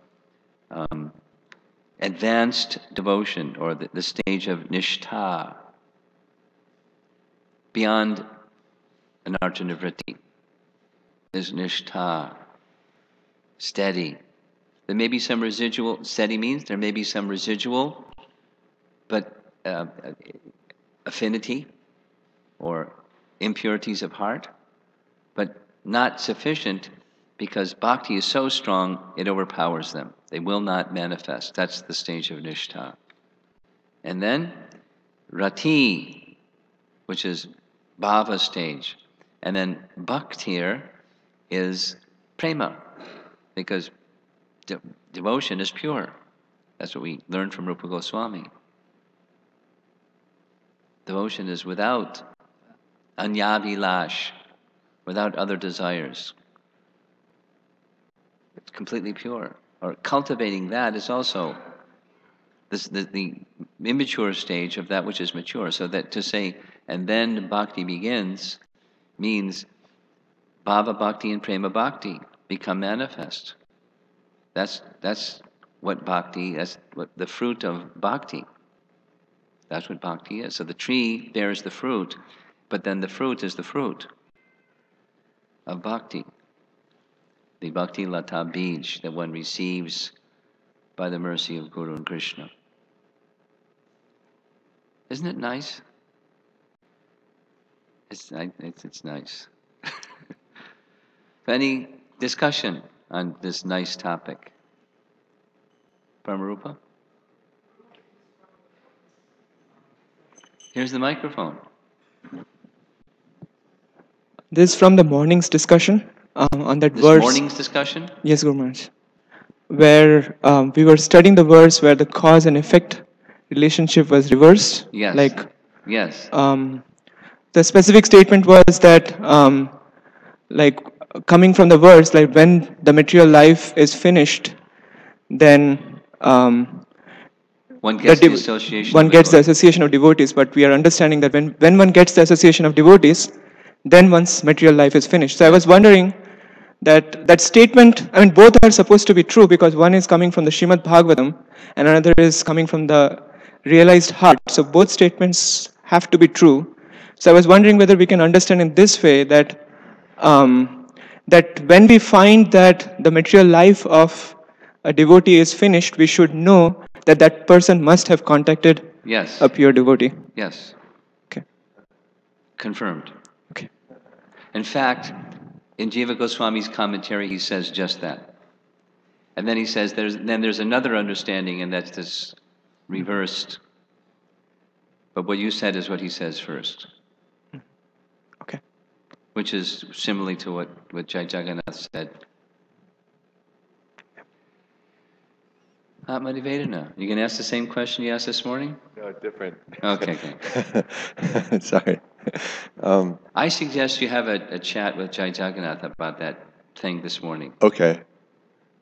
advanced devotion, or the stage of nishtha, beyond an arjanavritti. Is nishtha, steady. There may be some residual, steady means there may be some residual, but affinity or impurities of heart, but not sufficient, because bhakti is so strong, it overpowers them. They will not manifest. That's the stage of nishtha. And then rati, which is bhava stage. And then bhaktir is prema, because devotion is pure. That's what we learned from Rupa Goswami. Devotion is without anyavilash, without other desires. It's completely pure. Or cultivating that is also the immature stage of that which is mature. So that to say, and then bhakti begins, means bhava bhakti and prema bhakti become manifest. That's what bhakti, that's what the fruit of bhakti. That's what bhakti is. So the tree bears the fruit, but then the fruit is the fruit of bhakti. The bhakti lata bij that one receives by the mercy of Guru and Krishna. Isn't it nice? It's nice. Any discussion on this nice topic? Paramarupa? Here's the microphone. This is from the morning's discussion on that This verse. morning's discussion? Yes, Guru Maharaj. Where we were studying the verse where the cause and effect relationship was reversed. Yes. Like, yes. the specific statement was that, like, coming from the verse, like when the material life is finished, then one gets the association. One gets the association of devotees. But we are understanding that when one gets the association of devotees, then one's material life is finished. So I was wondering that statement, I mean, both are supposed to be true because one is coming from the Srimad Bhagavatam and another is coming from the realized heart. So both statements have to be true. So I was wondering whether we can understand in this way that that when we find that the material life of a devotee is finished, we should know that that person must have contacted a pure devotee. Yes. Okay. Confirmed. Okay. In fact, in Jiva Goswami's commentary, he says just that. And then he says there's another understanding, and that's this reversed. But what you said is what he says first. Okay. Which is similar to what Jai Jagannath said. Atma Nivedana. You going to ask the same question you asked this morning? No, different. Okay. Sorry. I suggest you have a chat with Jai Jagannath about that thing this morning. Okay.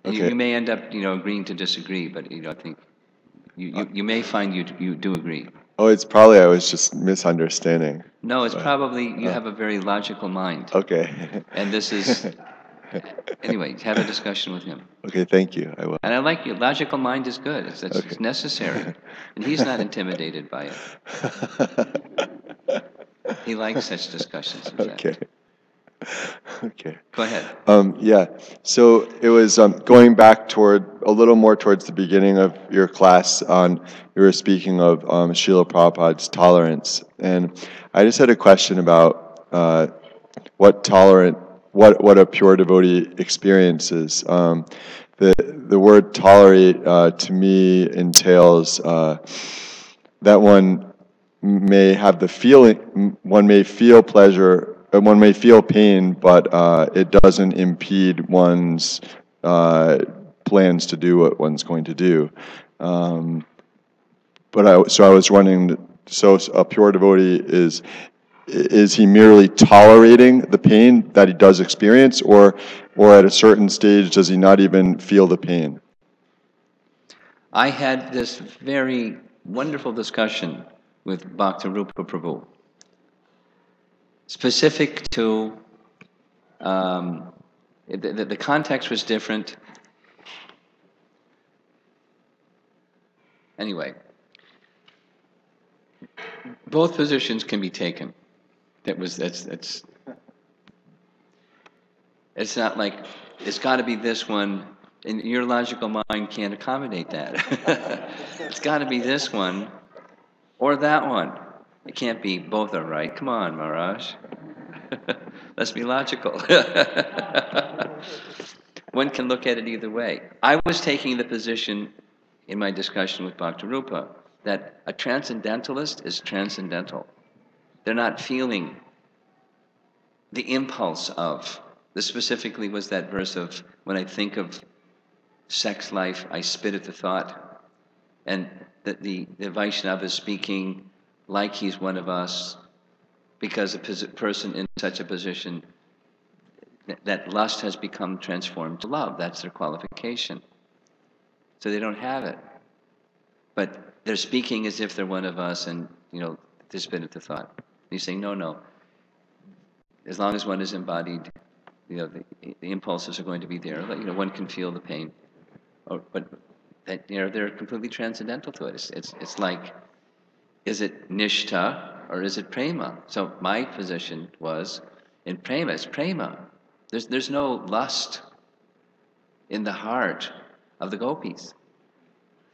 And you may end up, agreeing to disagree, but I think you may find you do agree. Oh, it's probably I was just misunderstanding. No, it's probably you have a very logical mind. Okay. And this is anyway. Have a discussion with him. Okay, thank you. I will. And I like you. Logical mind is good. It's necessary, and he's not intimidated by it. He likes such discussions. Okay. Okay. Go ahead. Yeah. So it was going back a little more towards the beginning of your class. You were speaking of Srila Prabhupada's tolerance, and I just had a question about what a pure devotee experiences. The word tolerate to me entails that one may have the feeling, one may feel pleasure, one may feel pain, but it doesn't impede one's plans to do what one's going to do. So I was wondering, so a pure devotee is he merely tolerating the pain that he does experience, or at a certain stage does he not even feel the pain? I had this very wonderful discussion with Bhaktirupa Prabhu, specific to the context was different. Anyway, both positions can be taken. It's not like it's got to be this one, and your logical mind can't accommodate that. It's got to be this one or that one. It can't be both are right. Come on, Maharaj. Let's be logical. One can look at it either way. I was taking the position in my discussion with Bhaktirupa that a transcendentalist is transcendental. They're not feeling the impulse of. This specifically was that verse of, when I think of sex life, I spit at the thought. And the Vaishnava is speaking like he's one of us, because a person in such a position, that lust has become transformed to love. That's their qualification. So they don't have it. But they're speaking as if they're one of us, and, they spit at the thought. And he's saying, no. As long as one is embodied, the impulses are going to be there. One can feel the pain, but that they're completely transcendental to it. It's like, is it nishtha or is it prema? So my position was, in prema, it's prema. There's no lust in the heart of the gopis.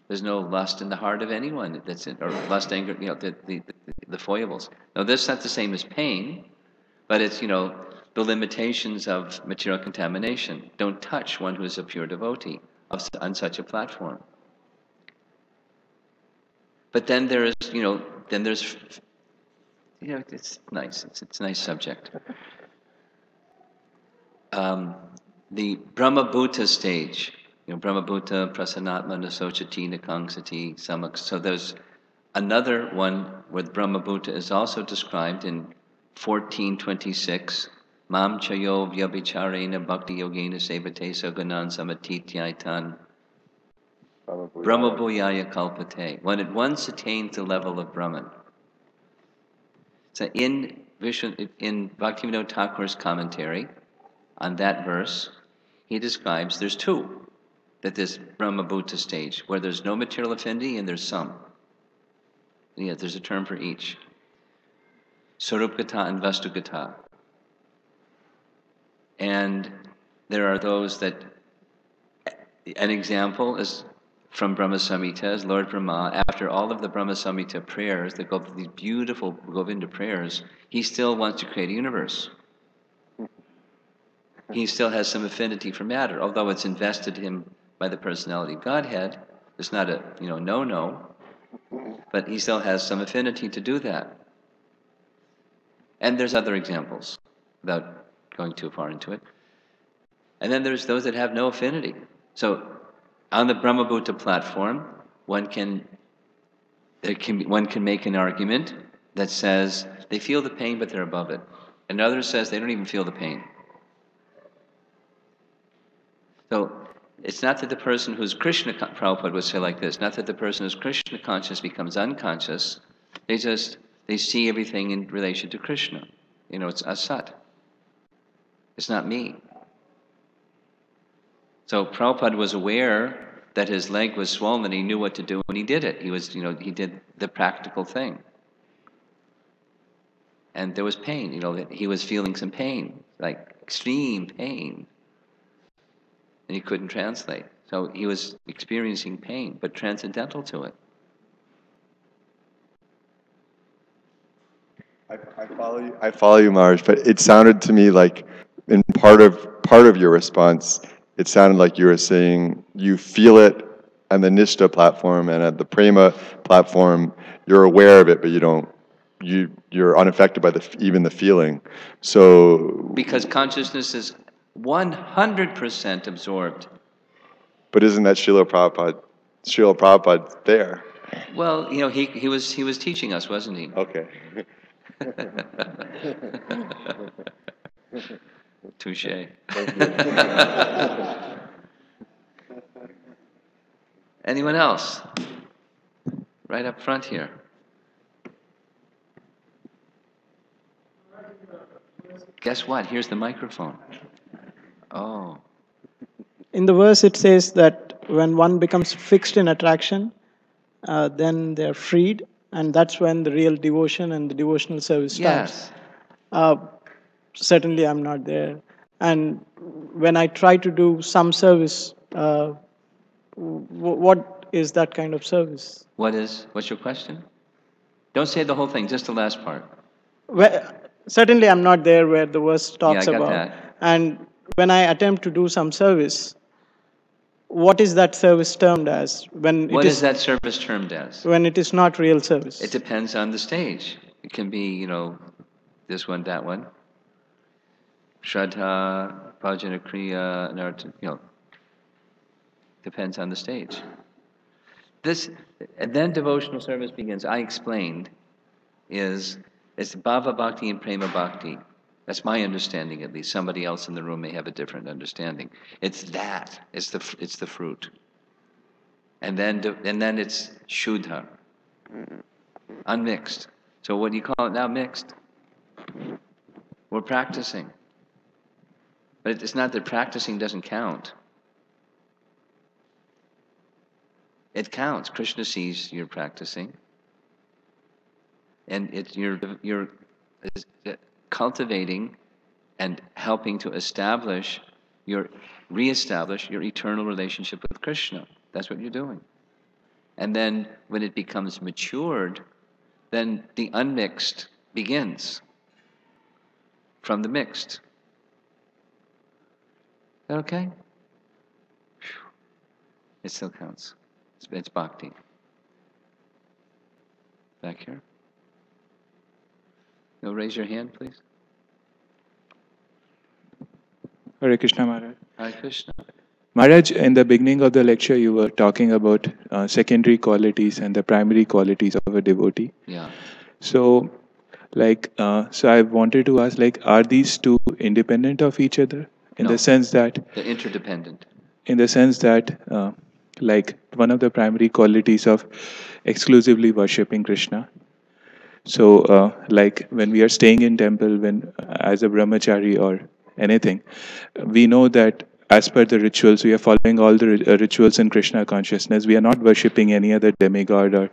There's no lust in the heart of anyone or lust, anger, the foibles. Now, this is not the same as pain, but it's, the limitations of material contamination. Don't touch one who is a pure devotee on such a platform. But then there is, it's nice. It's a nice subject. The Brahmabhuta stage, Brahmabhuta, Prasanatma, Nasochati, Nakangsati, Samak. So there's another one where Brahmabhuta is also described in 1426. Mam chayo vyabhicharena bhakti yogena sevate saganan samatityaitan brahmabhuyaya kalpate. When it once attains the level of Brahman. So in Bhaktivinoda Thakur's commentary on that verse, he describes there's two, that this Brahmabhuta stage, where there's no material affinity and there's some. And yet there's a term for each. Sarupgata and Vastugata. And there are those that, an example is from Brahma Samhita, as Lord Brahma, after all of the Brahma Samhita prayers, that go these beautiful Govinda prayers, he still wants to create a universe. He still has some affinity for matter, although it's invested him by the personality of Godhead. It's not a no, but he still has some affinity to do that. And there's other examples, without going too far into it. And then there's those that have no affinity. So on the Brahmabhuta platform, one can make an argument that says they feel the pain but they're above it. And others says they don't even feel the pain. So it's not that the person who's Krishna, Prabhupada would say like this, not that the person who's Krishna conscious becomes unconscious, they see everything in relation to Krishna. It's asat. It's not me. So Prabhupada was aware that his leg was swollen, he knew what to do, and he did it. He did the practical thing. And there was pain, he was feeling some pain, like extreme pain. And he couldn't translate. So he was experiencing pain, but transcendental to it. I follow you, Maharaj, but it sounded to me like in part of your response, it sounded like you were saying you feel it on the Nishta platform, and at the Prema platform, you're aware of it, but you're unaffected by even the feeling. So because consciousness is 100% absorbed. But isn't that Srila Prabhupada? Srila Prabhupada there? Well, he was teaching us, wasn't he? Okay. Touche. Anyone else? Right up front here. Guess what? Here's the microphone. Oh. In the verse it says that when one becomes fixed in attraction, then they're freed, and that's when the real devotion and the devotional service starts. Yes. Certainly I'm not there. And when I try to do some service, what is that kind of service? What's your question? Don't say the whole thing, just the last part. Well, certainly I'm not there where the verse talks I got about. that. And when I attempt to do some service, what is that service termed as? What is that service termed as? When it is not real service. It depends on the stage. It can be, this one, that one. Shraddha, Bhajana Kriya, depends on the stage. And then devotional service begins. I explained, it's Bhava Bhakti and Prema Bhakti. That's my understanding, at least. Somebody else in the room may have a different understanding. It's that. It's the fruit. And then it's Shuddha, unmixed. So what do you call it now? Mixed. We're practicing. But it's not that practicing doesn't count. It counts. Krishna sees you're practicing. And you're cultivating and helping to reestablish your eternal relationship with Krishna. That's what you're doing. And then when it becomes matured, then the unmixed begins from the mixed. that okay? It still counts. It's bhakti. Back here. You'll raise your hand, please. Hare Krishna Maharaj. Hare Krishna. Maharaj, in the beginning of the lecture, you were talking about secondary qualities and the primary qualities of a devotee. Yeah. So, so I wanted to ask, are these two independent of each other? In No. the sense that, They're interdependent. in the sense that, one of the primary qualities of exclusively worshipping Krishna. So, when we are staying in temple, when as a brahmachari or anything, we know that as per the rituals, we are following all the rituals in Krishna consciousness. We are not worshipping any other demigod or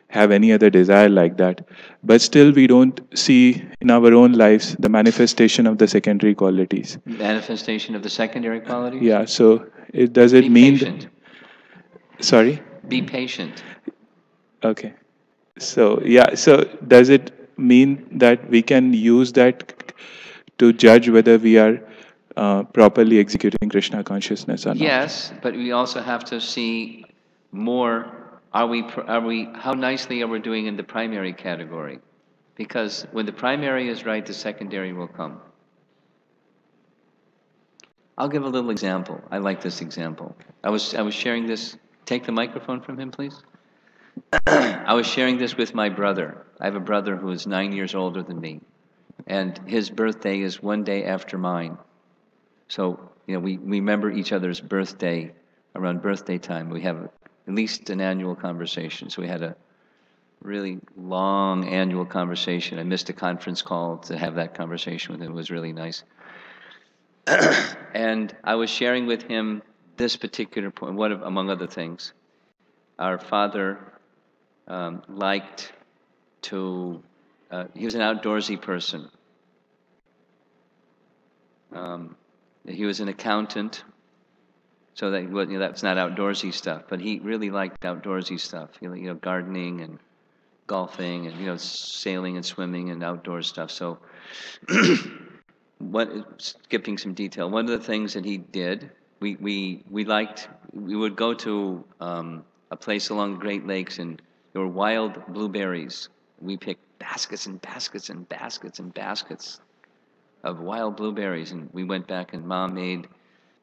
have any other desire like that. But still, we don't see in our own lives the manifestation of the secondary qualities. Manifestation of the secondary qualities? Yeah. So, does it Be mean? patient. Sorry. Be patient. Okay. So, yeah, so does it mean that we can use that to judge whether we are properly executing Krishna consciousness or not? Yes, but we also have to see more. Are we? How nicely are we doing in the primary category? Because when the primary is right, the secondary will come. I'll give a little example. I like this example. I was sharing this. Take the microphone from him, please. I was sharing this with my brother. I have a brother who is 9 years older than me, and his birthday is one day after mine. So, we remember each other's birthday around birthday time. We have at least an annual conversation. So we had a really long annual conversation. I missed a conference call to have that conversation with him. It was really nice. And I was sharing with him this particular point, among other things. Our father liked to, he was an outdoorsy person. He was an accountant, so that's not outdoorsy stuff. But he really liked outdoorsy stuff, gardening and golfing and sailing and swimming and outdoor stuff. So, skipping some detail, one of the things that he did, we would go to a place along the Great Lakes, and there were wild blueberries. We picked baskets and baskets and baskets and baskets of wild blueberries, and we went back, and Mom made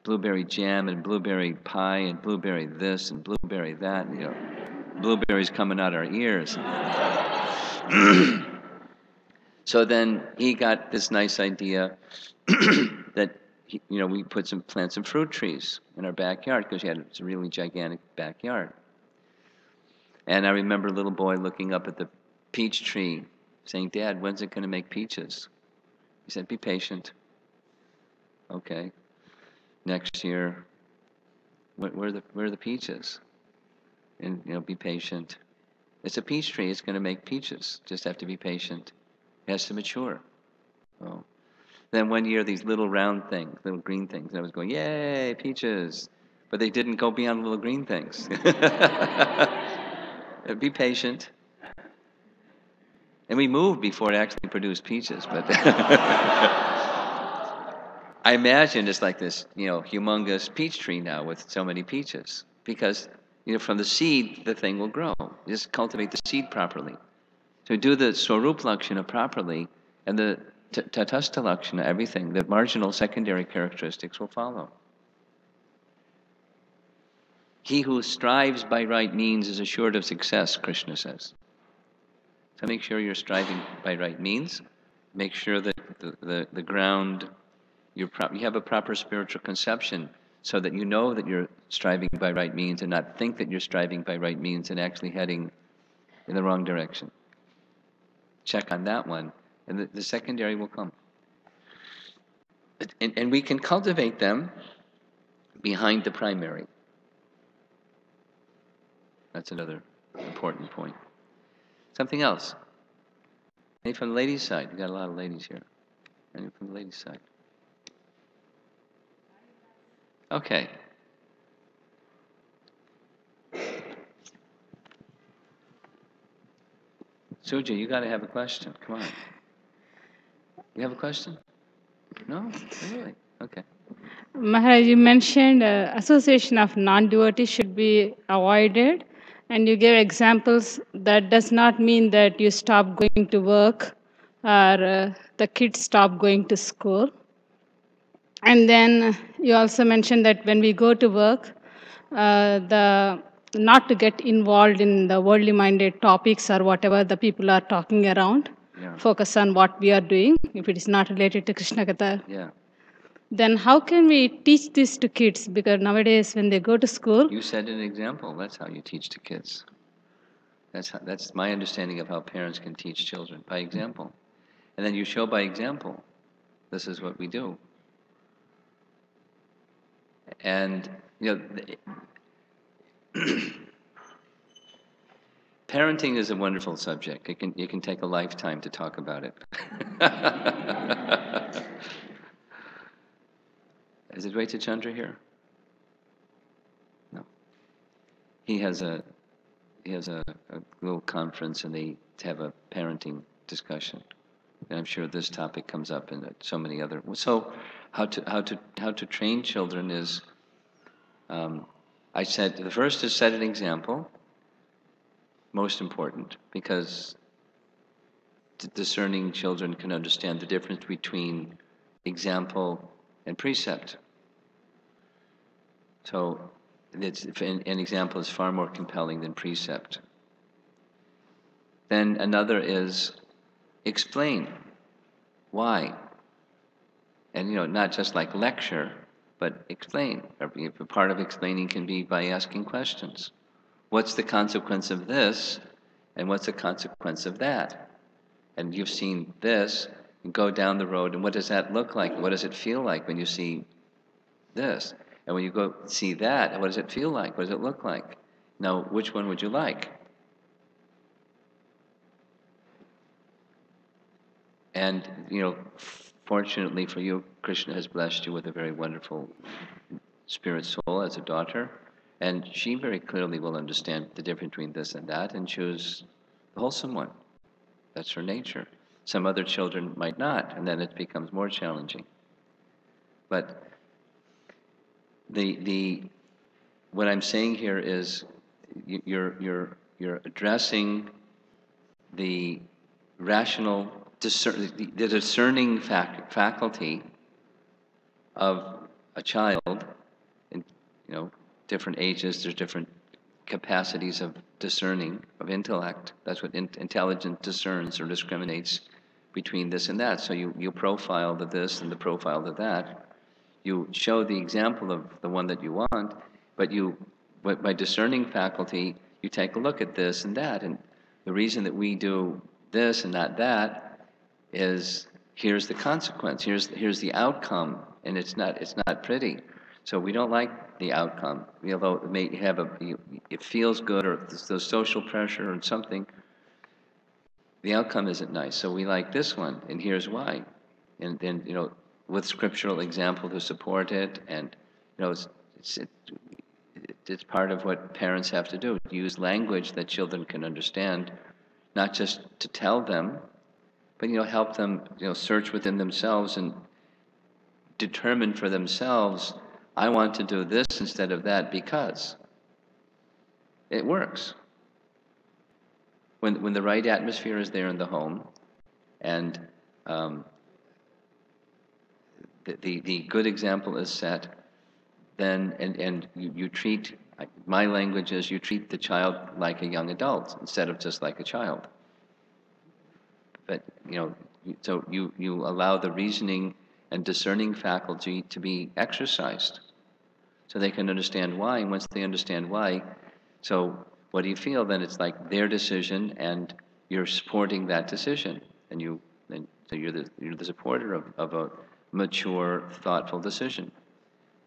blueberry jam and blueberry pie and blueberry this and blueberry that, and, blueberries coming out our ears. So then he got this nice idea that we plant some fruit trees in our backyard, because he had a really gigantic backyard. And I remember a little boy looking up at the peach tree, saying, "Dad, when's it going to make peaches?" He said, "Be patient." Okay. Next year, where are the peaches? And be patient. It's a peach tree. It's going to make peaches. Just have to be patient. It has to mature. Oh. Then one year, these little round things, little green things, and I was going, "Yay, peaches!" But they didn't go beyond little green things. Be patient. And we moved before it actually produced peaches, but I imagine it's like this, humongous peach tree now with so many peaches, because from the seed the thing will grow. You just cultivate the seed properly. So do the Swarup Lakshana properly, and the Tatastha Lakshana, everything, the marginal secondary characteristics will follow. He who strives by right means is assured of success, Krishna says. So make sure you're striving by right means. Make sure that the ground, you have a proper spiritual conception, so that you know that you're striving by right means, and not think that you're striving by right means and actually heading in the wrong direction. Check on that one, and the secondary will come. And we can cultivate them behind the primary. That's another important point. Something else? Any from the ladies' side? We've got a lot of ladies here. Any from the ladies' side? Okay. Suja, you got to have a question. Come on. You have a question? No? Really? Okay. Maharaj, you mentioned association of non-devotees should be avoided, and you gave examples. That does not mean that you stop going to work or the kids stop going to school. And then you also mentioned that when we go to work, the not to get involved in the worldly minded topics or whatever the people are talking around. Yeah. Focus on what we are doing. If it is not related to Krishna Katha, Yeah. then how can we teach this to kids? Because nowadays when they go to school, You set an example. That's how you teach to kids. That's my understanding of how parents can teach children, by example. And then you show by example, this is what we do. And, you know, parenting is a wonderful subject. You can take a lifetime to talk about it. Is it Advaita Chandra here? No. He has a little conference, and they have a parenting discussion. And I'm sure this topic comes up in so many other. So, how to train children is, I said the first is set an example. Most important, because discerning children can understand the difference between example and precept. So, an example is far more compelling than precept. Then another is explain why. And not just like lecture, but explain. A part of explaining can be by asking questions. What's the consequence of this, and what's the consequence of that? And you've seen this, and go down the road, and what does that look like? What does it feel like when you see this? And when you go see that, what does it feel like? What does it look like? Now, which one would you like? And, fortunately for you, Krishna has blessed you with a very wonderful spirit soul as a daughter. And she very clearly will understand the difference between this and that and choose the wholesome one. That's her nature. Some other children might not, and then it becomes more challenging. But what I'm saying here is you're addressing the rational, the discerning faculty of a child. In different ages, there's different capacities of discerning, of intellect. That's what intelligence discerns or discriminates between this and that. So you profile the this and the profile the that. You show the example of the one that you want, but by discerning faculty, you take a look at this and that. And the reason that we do this and not that is here's the consequence, here's the outcome, and it's not pretty. So we don't like the outcome, although it may have it feels good, or there's social pressure or something. The outcome isn't nice, so we like this one, and here's why. And then with scriptural example to support it, and it's part of what parents have to do. Use language that children can understand, not just to tell them, but help them search within themselves and determine for themselves, I want to do this instead of that because it works. When the right atmosphere is there in the home, and the good example is set, then and you treat, my language is, you treat the child like a young adult instead of just like a child. But so you allow the reasoning and discerning faculty to be exercised, so they can understand why. And once they understand why, so what do you feel? Then it's like their decision, and you're supporting that decision, and so you're the supporter of a mature, thoughtful decision.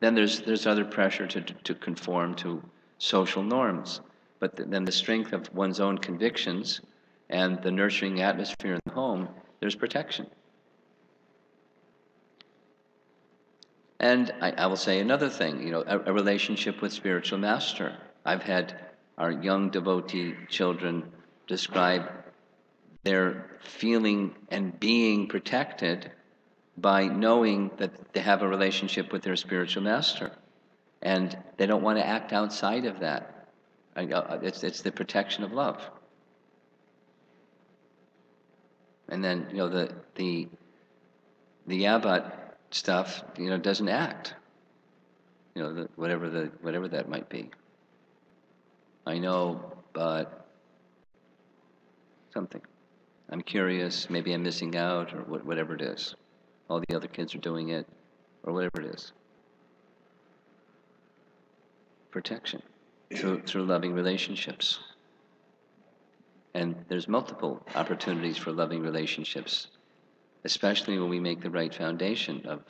Then there's other pressure to conform to social norms, but then the strength of one's own convictions and the nurturing atmosphere in the home, there's protection. And I will say another thing, a relationship with spiritual master. I've had our young devotee children describe their feeling and being protected by knowing that they have a relationship with their spiritual master, and they don't want to act outside of that. It's the protection of love. And then the abbot stuff doesn't act. Whatever that might be. I know, but something. I'm curious. Maybe I'm missing out, or whatever it is. All the other kids are doing it, or whatever it is. Protection through loving relationships. And there's multiple opportunities for loving relationships, especially when we make the right foundation of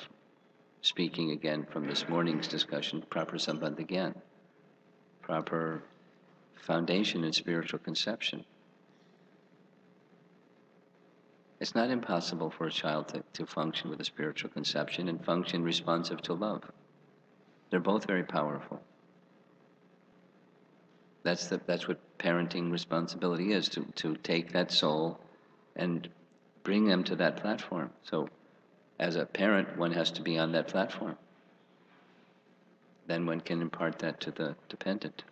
speaking again from this morning's discussion, proper sambandh again, proper foundation in spiritual conception. It's not impossible for a child to function with a spiritual conception and function responsive to love. They're both very powerful. That's what parenting responsibility is, to take that soul and bring them to that platform. So as a parent, one has to be on that platform. Then one can impart that to the dependent.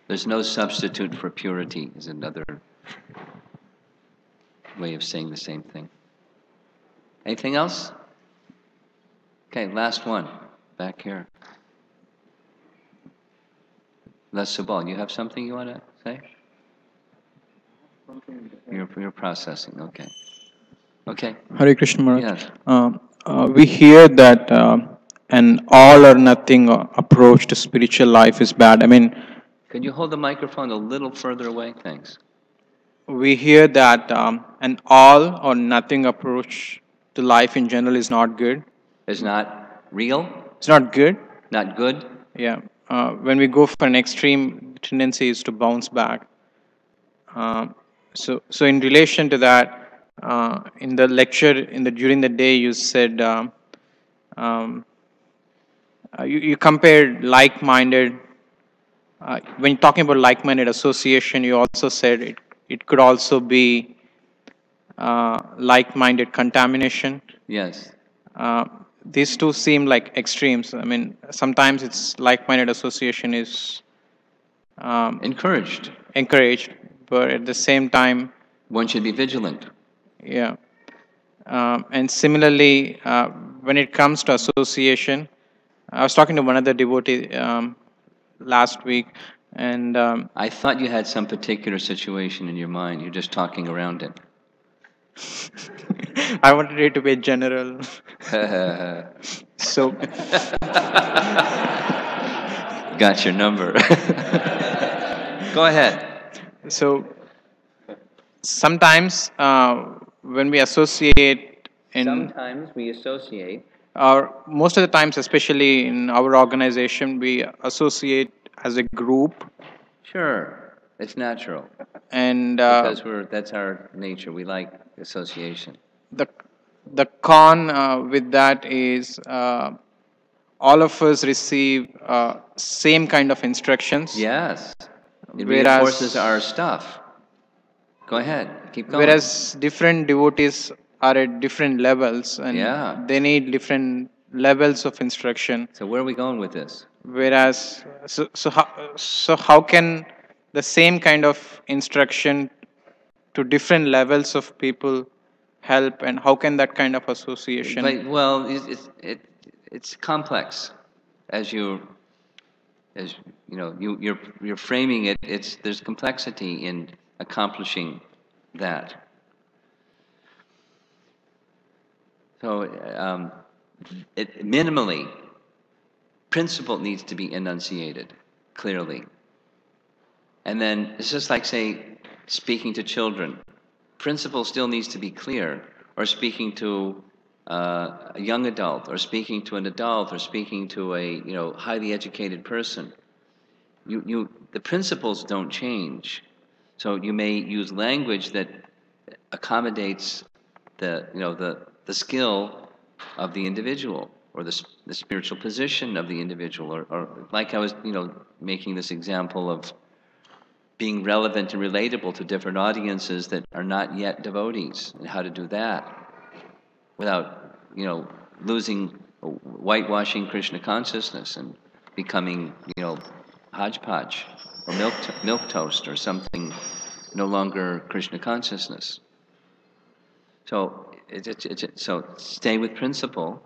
There's no substitute for purity is another way of saying the same thing. Anything else? Okay, last one. Back here. Les Subal, you have something you want to say? You're processing, okay. Okay. Hare Krishna Maharaj. Yes. We hear that an all or nothing approach to spiritual life is bad. I mean, Can you hold the microphone a little further away? Thanks. we hear that an all or nothing approach to life in general is not good. Is not real? It's not good. Not good? Yeah. When we go for an extreme, the tendency is to bounce back. So in relation to that, in the lecture, during the day, you said you compared like-minded. When talking about like-minded association, you also said it could also be like-minded contamination. Yes. These two seem like extremes. I mean, sometimes it's like-minded association is encouraged, but at the same time, one should be vigilant. Yeah. And similarly, when it comes to association, I was talking to one other devotee last week, and I thought you had some particular situation in your mind. You're just talking around it. I wanted it to be general. So, got your number. Go ahead. So, sometimes when we associate Sometimes we associate. Or most of the times, especially in our organization, we associate as a group. Sure, it's natural. And because that's our nature. We like association. The con with that is all of us receive same kind of instructions. Yes, it reinforces our stuff. Go ahead, keep going. Whereas different devotees are at different levels, and they need different levels of instruction. So where are we going with this? Whereas, so how can the same kind of instruction to different levels of people help, and how can that kind of association? But, well, it's complex, as you know, you're framing it. There's complexity in accomplishing that. So, minimally, principle needs to be enunciated clearly. And then it's just like, say, speaking to children. Principle still needs to be clear, or speaking to a young adult, or speaking to an adult, or speaking to a highly educated person. The principles don't change. So you may use language that accommodates the skill of the individual. or the spiritual position of the individual, or like I was, making this example of being relevant and relatable to different audiences that are not yet devotees, and how to do that without, losing, whitewashing Krishna consciousness and becoming, hodgepodge or milk toast or something no longer Krishna consciousness. So so stay with principle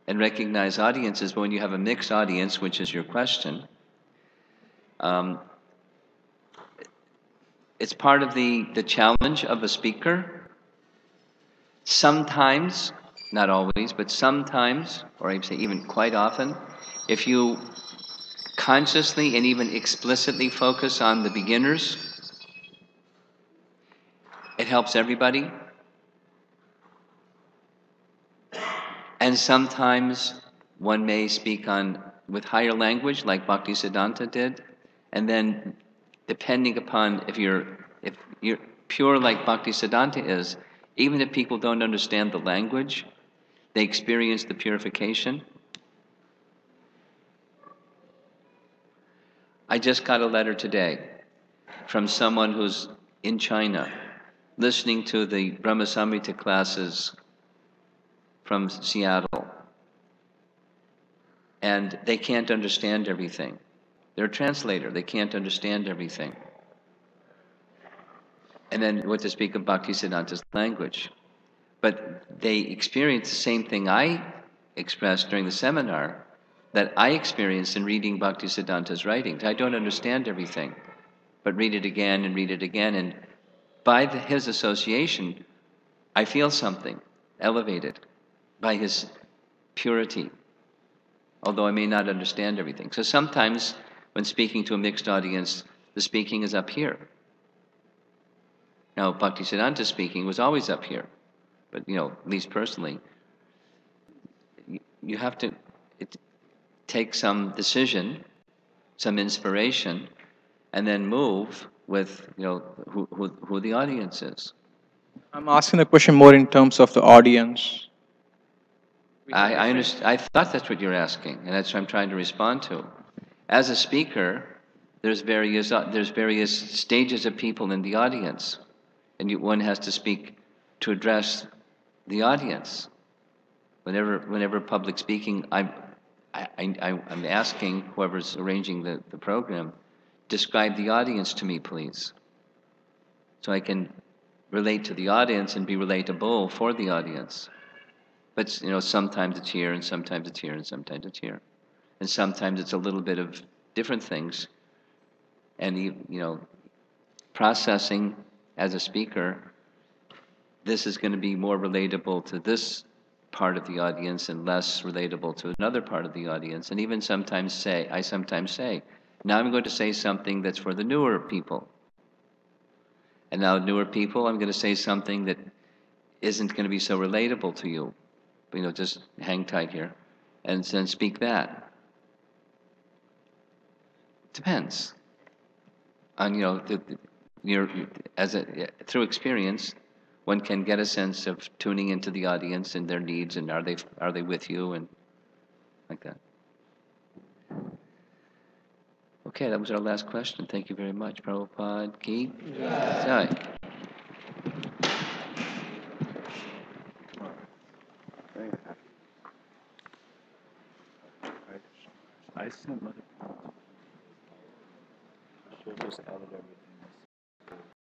and recognize audiences. But when you have a mixed audience, which is your question, it's part of the challenge of a speaker. Sometimes, not always, but sometimes, or I'd say even quite often, if you consciously and even explicitly focus on the beginners, it helps everybody. And sometimes one may speak with higher language, like Bhaktisiddhanta did, and then depending upon if you're pure like Bhaktisiddhanta is, even if people don't understand the language, they experience the purification. I just got a letter today from someone who's in China, listening to the Brahma Samhita classes from Seattle. And they can't understand everything. They're a translator, they can't understand everything. And then what to speak of Bhaktisiddhanta's language. But they experience the same thing I expressed during the seminar that I experienced in reading Bhaktisiddhanta's writings. I don't understand everything, but read it again and read it again. And by his association, I feel something elevated by his purity, although I may not understand everything. So sometimes when speaking to a mixed audience, the speaking is up here. Now, Bhaktisiddhanta's speaking was always up here, but at least personally, you have to take some decision, some inspiration, and then move with who the audience is. I'm asking the question more in terms of the audience. I understand. I thought that's what you're asking, and that's what I'm trying to respond to. As a speaker, there's various stages of people in the audience, and one has to speak to address the audience. Whenever public speaking, I'm asking whoever's arranging the program, describe the audience to me, please, so I can relate to the audience and be relatable for the audience. But sometimes it's here, and sometimes it's here, and sometimes it's here, and sometimes it's a little bit of different things. And processing as a speaker, this is going to be more relatable to this part of the audience and less relatable to another part of the audience. And even sometimes say, now I'm going to say something that's for the newer people. And now newer people, I'm going to say something that isn't going to be so relatable to you. But, just hang tight here, and then speak that. Depends on through experience, one can get a sense of tuning into the audience and their needs, and are they with you, and like that. Okay, that was our last question. Thank you very much. Prabhupada Ki Jai. I just have another. Just added everything.